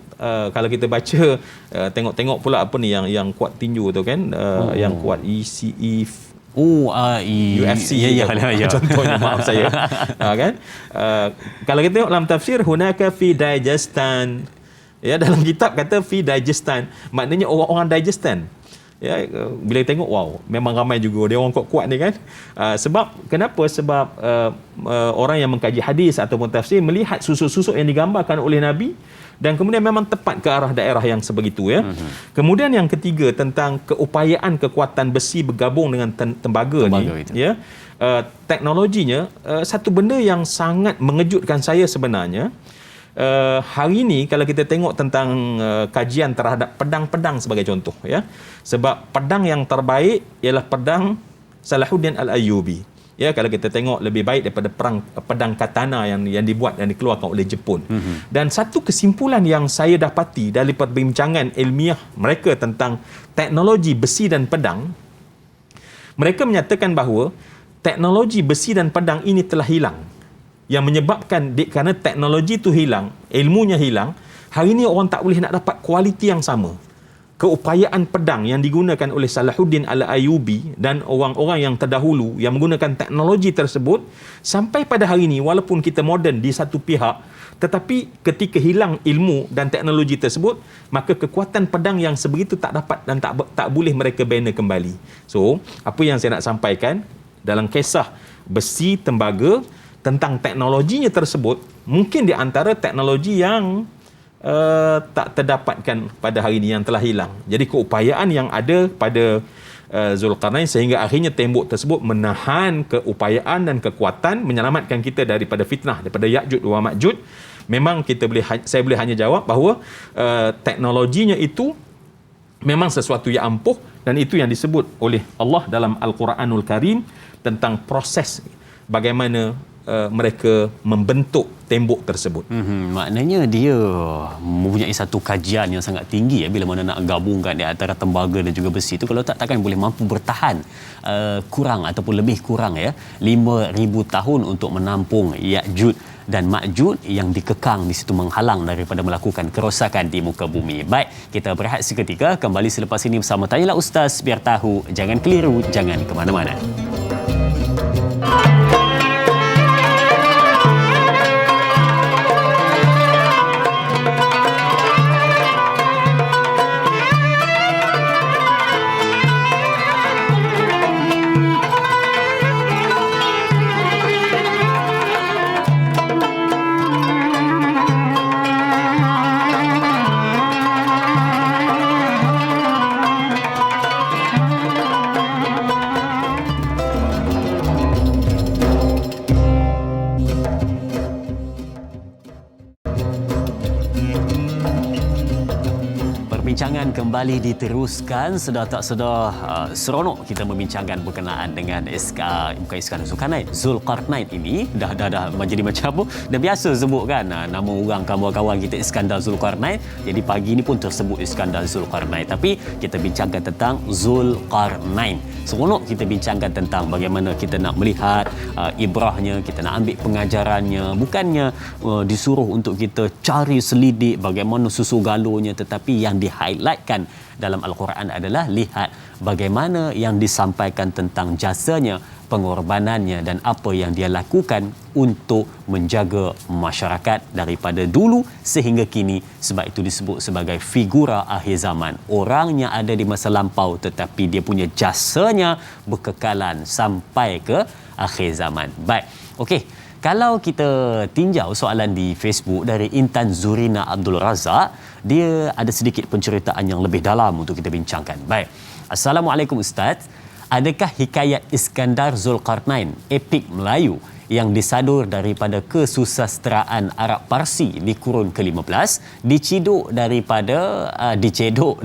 kalau kita baca tengok-tengok pula apa ni yang kuat tinju tu kan, yang kuat ECE UFC ya. Contohnya, maaf saya. Kan? Kalau kita tengok dalam tafsir, hunaka fi Dagestan. Ya, dalam kitab kata fi Dagestan. Maknanya orang-orang Dagestan. Ya, bila tengok, wow, memang ramai juga dia orang kuat-kuat ni kan. Kenapa? Sebab orang yang mengkaji hadis ataupun tafsir melihat susuk-susuk yang digambarkan oleh Nabi dan kemudian memang tepat ke arah daerah yang sebegitu ya. Kemudian yang ketiga tentang keupayaan kekuatan besi bergabung dengan tembaga ni itu. Ya. Teknologinya satu benda yang sangat mengejutkan saya sebenarnya. Hari ini kalau kita tengok tentang kajian terhadap pedang-pedang sebagai contoh ya. Sebab pedang yang terbaik ialah pedang Salahuddin Al-Ayyubi. Ya, kalau kita tengok lebih baik daripada pedang katana yang dibuat dan dikeluarkan oleh Jepun. Dan satu kesimpulan yang saya dapati dari perbincangan ilmiah mereka tentang teknologi besi dan pedang, mereka menyatakan bahawa teknologi besi dan pedang ini telah hilang. Yang menyebabkan kerana teknologi itu hilang, ilmunya hilang, hari ini orang tak boleh nak dapat kualiti yang sama. Keupayaan pedang yang digunakan oleh Salahuddin Al-Ayyubi dan orang-orang yang terdahulu yang menggunakan teknologi tersebut, sampai pada hari ini walaupun kita moden di satu pihak, tetapi ketika hilang ilmu dan teknologi tersebut, maka kekuatan pedang yang sebegitu tak dapat dan tak boleh mereka bina kembali. So, apa yang saya nak sampaikan dalam kisah besi tembaga tentang teknologinya tersebut, mungkin di antara teknologi yang tak terdapatkan pada hari ini, yang telah hilang. Jadi keupayaan yang ada pada Zulkarnain sehingga akhirnya tembok tersebut menahan keupayaan dan kekuatan menyelamatkan kita daripada fitnah, daripada Ya'juj wa Ma'juj. Memang saya boleh hanya jawab bahawa teknologinya itu memang sesuatu yang ampuh, dan itu yang disebut oleh Allah dalam Al-Quranul Karim tentang proses bagaimana mereka membentuk tembok tersebut. Maknanya dia mempunyai satu kajian yang sangat tinggi ya, bila mana nak gabungkan di antara tembaga dan juga besi itu, kalau takkan boleh mampu bertahan kurang ataupun lebih kurang ya 5,000 tahun untuk menampung Ya'juj dan Ma'juj yang dikekang di situ, menghalang daripada melakukan kerosakan di muka bumi. Baik, kita berehat seketika, kembali selepas ini bersama Tanyalah Ustaz, biar tahu, jangan keliru, jangan ke mana-mana. Perbincangan kembali diteruskan. Sedar tak sedar seronok kita membincangkan berkenaan dengan bukan Zulkarnain ini. Dah jadi macam apa? Dah biasa sebut kan nama orang kawan-kawan kita Iskandar Zulkarnain. Jadi pagi ni pun tersebut Iskandar Zulkarnain. Tapi kita bincangkan tentang Zulkarnain. Seronok kita bincangkan tentang bagaimana kita nak melihat ibrahnya, kita nak ambil pengajarannya. Bukannya disuruh untuk kita cari selidik bagaimana susu galonya, tetapi yang di-highlightkan dalam Al-Quran adalah lihat bagaimana yang disampaikan tentang jasanya, pengorbanannya dan apa yang dia lakukan untuk menjaga masyarakat daripada dulu sehingga kini. Sebab itu disebut sebagai figura akhir zaman. Orangnya ada di masa lampau tetapi dia punya jasanya berkekalan sampai ke akhir zaman. Baik, okey. Kalau kita tinjau soalan di Facebook dari Intan Zurina Abdul Razak, dia ada sedikit penceritaan yang lebih dalam untuk kita bincangkan. Baik. Assalamualaikum Ustaz. Adakah hikayat Iskandar Zulkarnain, epik Melayu yang disadur daripada kesusasteraan Arab Parsi di kurun ke-15 dicedok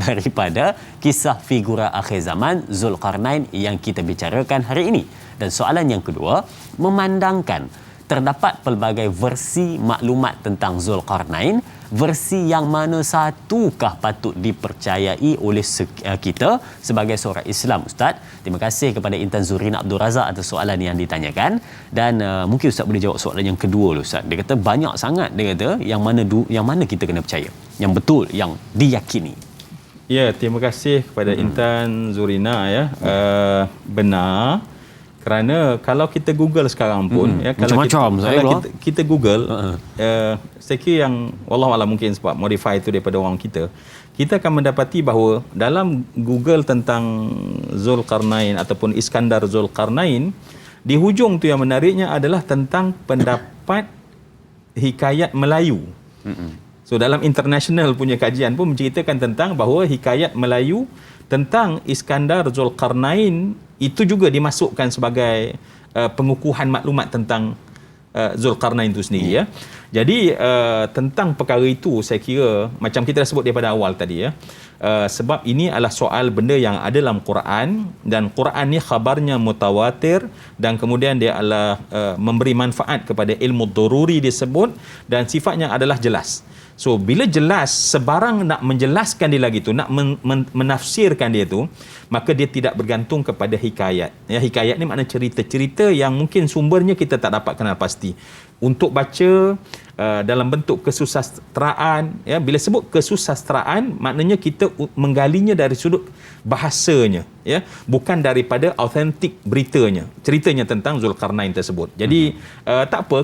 daripada kisah figura akhir zaman Zulkarnain yang kita bicarakan hari ini? Dan soalan yang kedua, memandangkan terdapat pelbagai versi maklumat tentang Zulkarnain, versi yang mana satukah patut dipercayai oleh kita sebagai seorang Islam, Ustaz? Terima kasih kepada Intan Zurina Abdul Razak atas soalan yang ditanyakan. Dan mungkin Ustaz boleh jawab soalan yang kedua dulu, Ustaz. Dia kata banyak sangat, dia kata yang mana kita kena percaya, yang betul, yang diyakini. Ya, terima kasih kepada Intan Zurina ya. Benar. Kerana kalau kita Google sekarang pun ya, kalau kita Google saya kira yang wallahualam mungkin sebab modify itu daripada orang kita akan mendapati bahawa dalam Google tentang Zulkarnain ataupun Iskandar Zulkarnain, di hujung tu yang menariknya adalah tentang pendapat hikayat Melayu. So dalam international punya kajian pun menceritakan tentang bahawa hikayat Melayu tentang Iskandar Zulkarnain itu juga dimasukkan sebagai pengukuhan maklumat tentang Zulkarnain itu sendiri ya. Jadi tentang perkara itu saya kira macam kita dah sebut daripada awal tadi ya. Sebab ini adalah soal benda yang ada dalam Quran, dan Quran ni khabarnya mutawatir, dan kemudian dia adalah memberi manfaat kepada ilmu daruri disebut, dan sifatnya adalah jelas. So bila jelas, sebarang nak menjelaskan dia lagi tu, nak menafsirkan dia tu, maka dia tidak bergantung kepada hikayat. Ya, hikayat ni makna cerita-cerita yang mungkin sumbernya kita tak dapat kenal pasti. Untuk baca dalam bentuk kesusastraan, ya, bila sebut kesusastraan maknanya kita menggalinya dari sudut bahasanya, ya, bukan daripada autentik ceritanya tentang Zulkarnain tersebut. Jadi tak apa,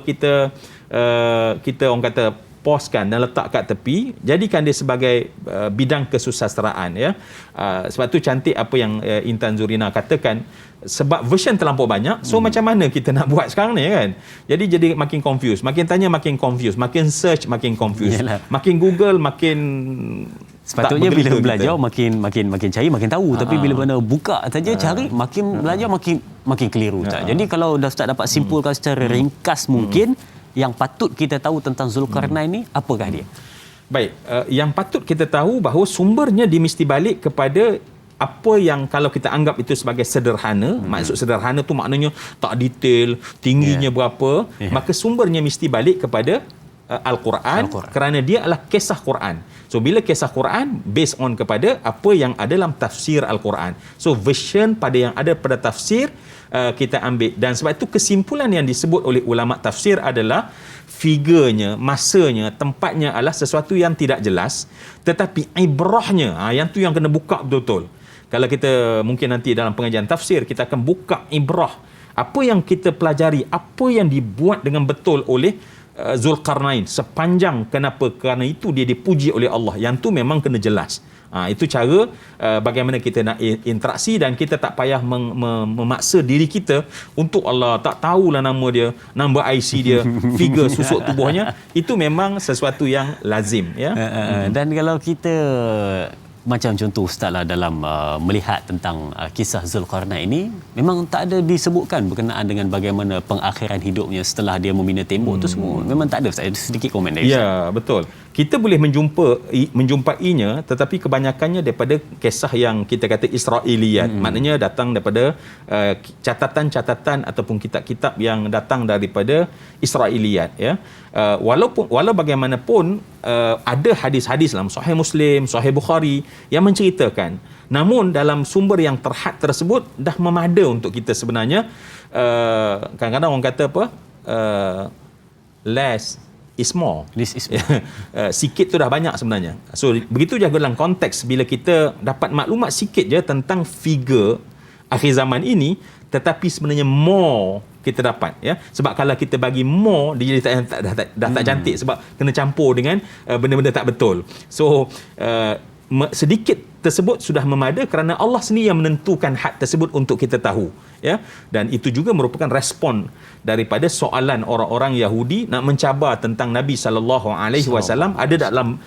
kita orang kata poskan dan letak kat tepi, jadikan dia sebagai bidang kesusastraan ya. Sebab tu cantik apa yang Intan Zurina katakan, sebab version terlampau banyak, so macam mana kita nak buat sekarang ni kan. Jadi makin confused, makin tanya makin confused, makin search makin confused. Yalah. Makin Google makin sepatutnya bila belajar makin cari makin tahu, tapi bila mana buka saja cari makin belajar makin keliru. Jadi kalau dah Ustaz dapat simpulkan secara ringkas mungkin yang patut kita tahu tentang Zulkarnain ni apakah dia? Baik, yang patut kita tahu bahawa sumbernya dia mesti balik kepada apa yang kalau kita anggap itu sebagai sederhana, maksud sederhana tu maknanya tak detail, tingginya berapa, maka sumbernya mesti balik kepada Al-Quran, kerana dia adalah kisah Quran. So bila kisah Quran based on kepada apa yang ada dalam tafsir Al-Quran. So version pada yang ada pada tafsir kita ambil, dan sebab itu kesimpulan yang disebut oleh ulama tafsir adalah figurnya, masanya, tempatnya adalah sesuatu yang tidak jelas, tetapi ibrahnya yang tu yang kena buka betul-betul. Kalau kita mungkin nanti dalam pengajian tafsir kita akan buka ibrah, apa yang kita pelajari, apa yang dibuat dengan betul oleh Zulkarnain sepanjang kerana itu dia dipuji oleh Allah, yang tu memang kena jelas. Itu cara bagaimana kita nak interaksi, dan kita tak payah memaksa diri kita untuk Allah tak tahulah nama dia, nombor IC dia, figure susuk tubuhnya. Itu memang sesuatu yang lazim ya. Dan kalau kita macam contoh Ustaz lah dalam melihat tentang kisah Zulkarnain ini, memang tak ada disebutkan berkenaan dengan bagaimana pengakhiran hidupnya setelah dia membina tembok tu semua. Memang tak ada Ustaz. Sedikit komen dari Ustaz. Ya, betul. Kita boleh menjumpainya, tetapi kebanyakannya daripada kisah yang kita kata Israiliyat. Maknanya datang daripada catatan-catatan ataupun kitab-kitab yang datang daripada Israiliyat ya. Walau bagaimanapun ada hadis-hadis dalam Sahih Muslim, Sahih Bukhari yang menceritakan. Namun dalam sumber yang terhad tersebut dah memada untuk kita sebenarnya. Kadang-kadang orang kata apa? Less is more. Sikit tu dah banyak sebenarnya. So begitu juga dalam konteks bila kita dapat maklumat sikit je tentang figure akhir zaman ini, tetapi sebenarnya more kita dapat ya. Sebab kalau kita bagi more, dia jadi tak cantik, sebab kena campur dengan benda-benda tak betul. So sedikit tersebut sudah memada kerana Allah sendiri yang menentukan had tersebut untuk kita tahu ya. Dan itu juga merupakan respon daripada soalan orang-orang Yahudi nak mencabar tentang Nabi SAW ada dalam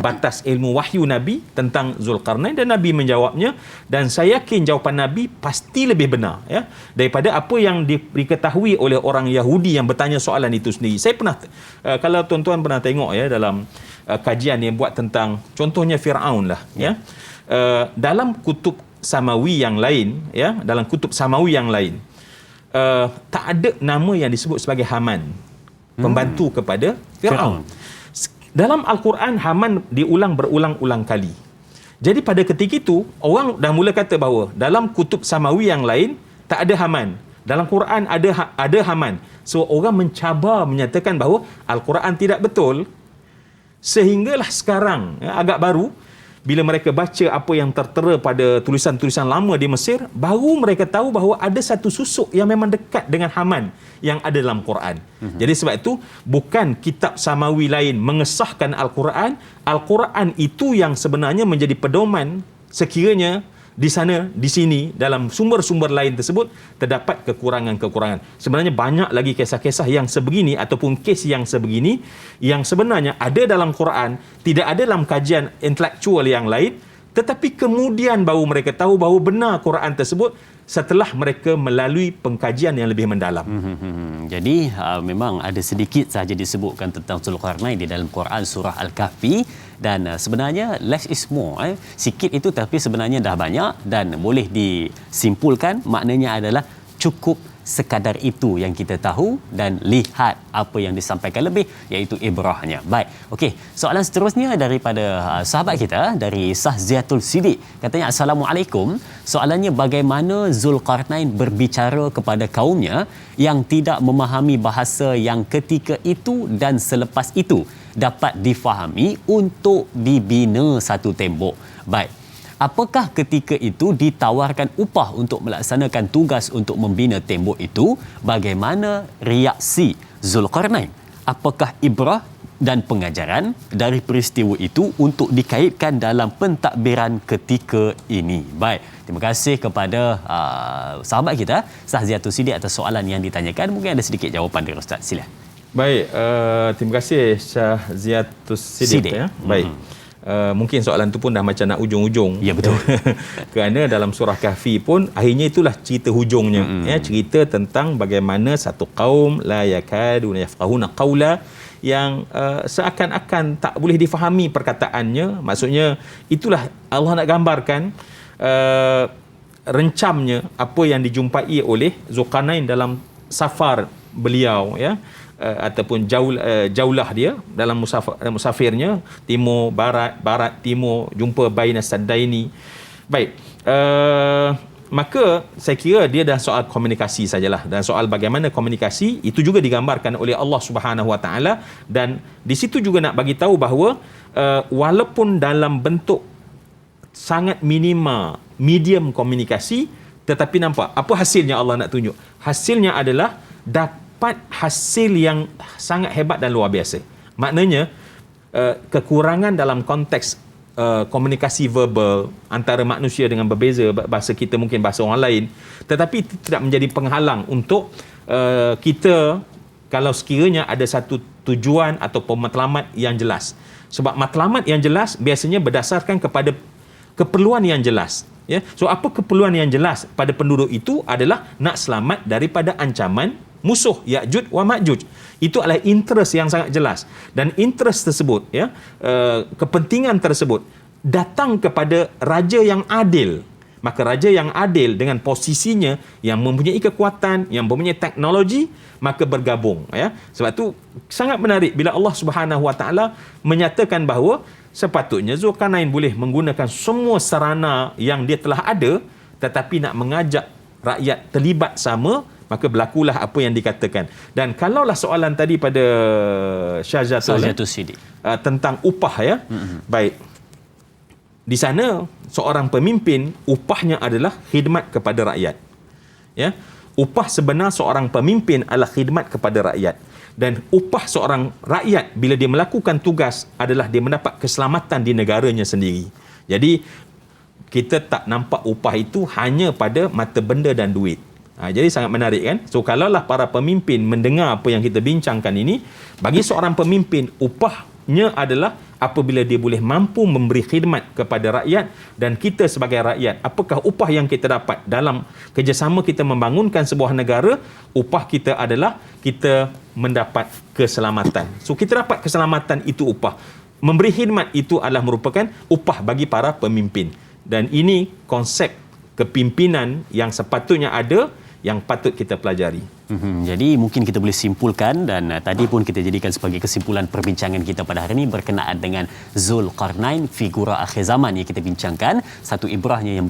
batas ilmu wahyu Nabi tentang Zulkarnain, dan Nabi menjawabnya, dan saya yakin jawapan Nabi pasti lebih benar ya daripada apa yang diketahui oleh orang Yahudi yang bertanya soalan itu sendiri. Saya pernah kalau tuan-tuan pernah tengok ya dalam kajian yang buat tentang contohnya Firaun lah ya. Dalam kutub samawi yang lain ya, dalam kutub samawi yang lain tak ada nama yang disebut sebagai Haman, pembantu kepada Firaun. Dalam Al-Quran Haman diulang berulang-ulang kali. Jadi pada ketika itu orang dah mula kata bahawa dalam kutub samawi yang lain tak ada Haman, dalam Quran ada Haman. So orang mencabar menyatakan bahawa Al-Quran tidak betul, sehinggalah sekarang agak baru bila mereka baca apa yang tertera pada tulisan-tulisan lama di Mesir, baru mereka tahu bahawa ada satu susuk yang memang dekat dengan Haman yang ada dalam Quran. Jadi sebab itu, bukan kitab samawi lain mengesahkan Al-Quran. Al-Quran itu yang sebenarnya menjadi pedoman sekiranya di sana, di sini, dalam sumber-sumber lain tersebut terdapat kekurangan-kekurangan. Sebenarnya banyak lagi kisah-kisah yang sebegini ataupun kes yang sebegini yang sebenarnya ada dalam Quran, tidak ada dalam kajian intelektual yang lain, tetapi kemudian baru mereka tahu bahawa benar Quran tersebut setelah mereka melalui pengkajian yang lebih mendalam. Jadi memang ada sedikit sahaja disebutkan tentang Zulkarnain di dalam Quran surah Al-Kahfi, dan sebenarnya less is more. Sikit itu tapi sebenarnya dah banyak, dan boleh disimpulkan maknanya adalah cukup sekadar itu yang kita tahu, dan lihat apa yang disampaikan lebih, iaitu ibrahnya. Baik, okey, soalan seterusnya daripada sahabat kita dari Sahziatul Sidik. Katanya, Assalamualaikum, soalannya bagaimana Zulkarnain berbicara kepada kaumnya yang tidak memahami bahasa yang ketika itu dan selepas itu dapat difahami untuk dibina satu tembok. Baik, apakah ketika itu ditawarkan upah untuk melaksanakan tugas untuk membina tembok itu? Bagaimana reaksi Zulkarnain? Apakah ibrah dan pengajaran dari peristiwa itu untuk dikaitkan dalam pentadbiran ketika ini? Baik, terima kasih kepada sahabat kita Sahziatul Sidik atas soalan yang ditanyakan. Mungkin ada sedikit jawapan dari Ustaz. Sila. Baik, terima kasih Sahziatul Sidik. Ya. Baik. Mungkin soalan tu pun dah macam nak ujung-ujung. Ya, betul. Kerana dalam surah Kahfi pun akhirnya itulah cerita hujungnya. Ya, cerita tentang bagaimana satu kaum la yakaduna yafqahuna qawla, yang seakan-akan tak boleh difahami perkataannya. Maksudnya itulah Allah nak gambarkan rencamnya apa yang dijumpai oleh Zulkarnain dalam safar beliau, ya, ataupun jaulah dia dalam musafirnya, timur barat, barat timur, jumpa baina saddaini. Baik, maka saya kira dia dah soal komunikasi sajalah, dan soal bagaimana komunikasi itu juga digambarkan oleh Allah Subhanahu Wa Taala, dan di situ juga nak bagi tahu bahawa walaupun dalam bentuk sangat minima, medium komunikasi, tetapi nampak apa hasilnya Allah nak tunjuk. Hasilnya adalah dapat hasil yang sangat hebat dan luar biasa. Maknanya kekurangan dalam konteks komunikasi verbal antara manusia dengan berbeza, bahasa kita mungkin bahasa orang lain, tetapi itu tidak menjadi penghalang untuk kita kalau sekiranya ada satu tujuan atau matlamat yang jelas. Sebab matlamat yang jelas biasanya berdasarkan kepada keperluan yang jelas. Ya, so apa keperluan yang jelas pada penduduk itu adalah nak selamat daripada ancaman musuh Ya'juj wa Ma'juj. Itu adalah interest yang sangat jelas, dan interest tersebut, ya, kepentingan tersebut datang kepada raja yang adil. Maka raja yang adil dengan posisinya yang mempunyai kekuatan, yang mempunyai teknologi, maka bergabung, ya. Sebab tu sangat menarik bila Allah Subhanahu Wa Taala menyatakan bahawa sepatutnya Zulkarnain boleh menggunakan semua sarana yang dia telah ada, tetapi nak mengajak rakyat terlibat sama, maka berlakulah apa yang dikatakan. Dan kalaulah soalan tadi pada Sahziatul Sidik tentang upah, ya. Baik. Di sana seorang pemimpin upahnya adalah khidmat kepada rakyat. Ya. Upah sebenar seorang pemimpin adalah khidmat kepada rakyat. Dan upah seorang rakyat bila dia melakukan tugas adalah dia mendapat keselamatan di negaranya sendiri. Jadi kita tak nampak upah itu hanya pada mata benda dan duit. Jadi sangat menarik, kan? So kalaulah para pemimpin mendengar apa yang kita bincangkan ini, bagi seorang pemimpin upahnya adalah apabila dia boleh mampu memberi khidmat kepada rakyat, dan kita sebagai rakyat, apakah upah yang kita dapat dalam kerjasama kita membangunkan sebuah negara? Upah kita adalah kita mendapat keselamatan. So kita dapat keselamatan, itu upah. Memberi khidmat itu adalah merupakan upah bagi para pemimpin. Dan ini konsep kepimpinan yang sepatutnya ada, yang patut kita pelajari. Jadi mungkin kita boleh simpulkan, dan tadi pun kita jadikan sebagai kesimpulan perbincangan kita pada hari ini berkenaan dengan Zulkarnain, figura akhir zaman yang kita bincangkan. Satu ibrahnya yang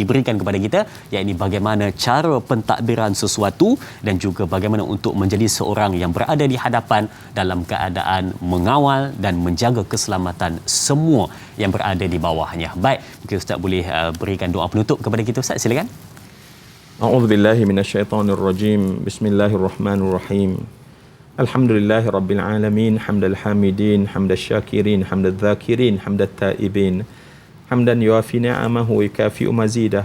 diberikan kepada kita, iaitu bagaimana cara pentadbiran sesuatu dan juga bagaimana untuk menjadi seorang yang berada di hadapan dalam keadaan mengawal dan menjaga keselamatan semua yang berada di bawahnya. Baik, mungkin Ustaz boleh berikan doa penutup kepada kita, Ustaz, silakan. A'udzu billahi minasyaitonir rajim. Bismillahirrahmanirrahim. Alhamdulillahi rabbil alamin, hamdal hamidin, hamdasy syakirin, hamdadz dzakirin, hamdat taibin. Hamdan yuafi ni'amahu wa yukafi'u mazidah.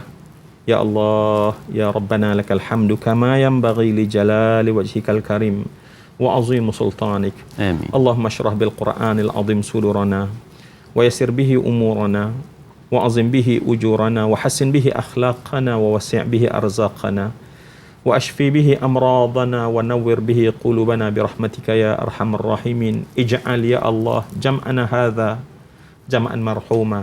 Ya Allah, ya Rabbana lakal hamdu kama yanbaghi li jalali wajhikal karim wa 'azimi sultanik. Amin. Allahumma shrah bil Qur'anil 'azim sudurana wa yassir bihi umurana وأعظم به أجورنا وحسن به أخلاقنا ووسع به أرزاقنا وأشفي به أمراضنا ونور به قلوبنا برحمتك يا أرحم الراحمين. اجعل يا الله جمعنا هذا جمعا مرحوما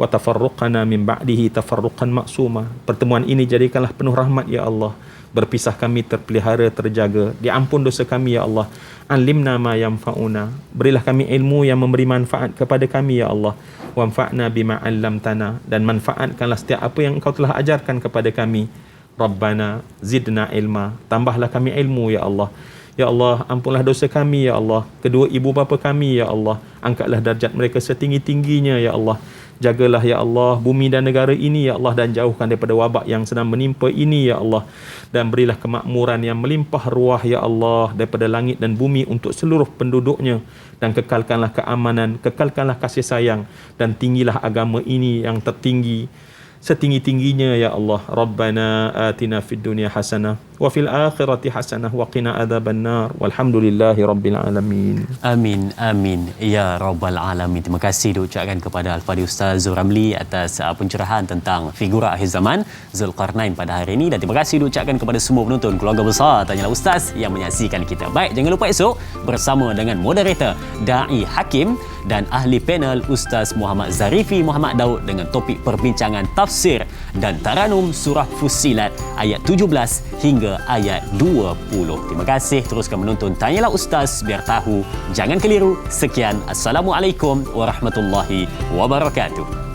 وتفرقنا من بعده تفرقا مأسوما. Pertemuan ini jadikanlah penuh rahmat ya Allah. Berpisah kami terpelihara, terjaga. Diampun dosa kami ya Allah. Alimna ma yanfa'una. Berilah kami ilmu yang memberi manfaat kepada kami ya Allah. Wanfa'na bima 'allamtana, dan manfaatkanlah setiap apa yang Engkau telah ajarkan kepada kami. Rabbana zidna ilma. Tambahlah kami ilmu ya Allah. Ya Allah, ampunlah dosa kami ya Allah. Kedua ibu bapa kami ya Allah. Angkatlah darjat mereka setinggi-tingginya ya Allah. Jagalah ya Allah bumi dan negara ini ya Allah, dan jauhkan daripada wabak yang sedang menimpa ini ya Allah, dan berilah kemakmuran yang melimpah ruah ya Allah daripada langit dan bumi untuk seluruh penduduknya, dan kekalkanlah keamanan, kekalkanlah kasih sayang, dan tinggilah agama ini yang tertinggi setinggi-tingginya ya Allah. Rabbana atina fid dunya hasanah wa fil akhirati hasanah wa qina adzabannar walhamdulillahi rabbil alamin. Amin, amin ya rabbal alamin. Terima kasih diucapkan kepada Al-Fadhil Ustaz Zuramli atas pencerahan tentang figura akhir zaman Zulkarnain pada hari ini, dan terima kasih diucapkan kepada semua penonton keluarga besar Tanyalah Ustaz yang menyaksikan kita. Baik, jangan lupa esok bersama dengan moderator Da'i Hakim dan ahli panel Ustaz Muhammad Zarifi Muhammad Daud dengan topik perbincangan tafsir dan taranum surah Fussilat ayat 17 hingga ayat 20. Terima kasih, teruskan menonton Tanyalah Ustaz biar tahu, jangan keliru. Sekian, Assalamualaikum warahmatullahi wabarakatuh.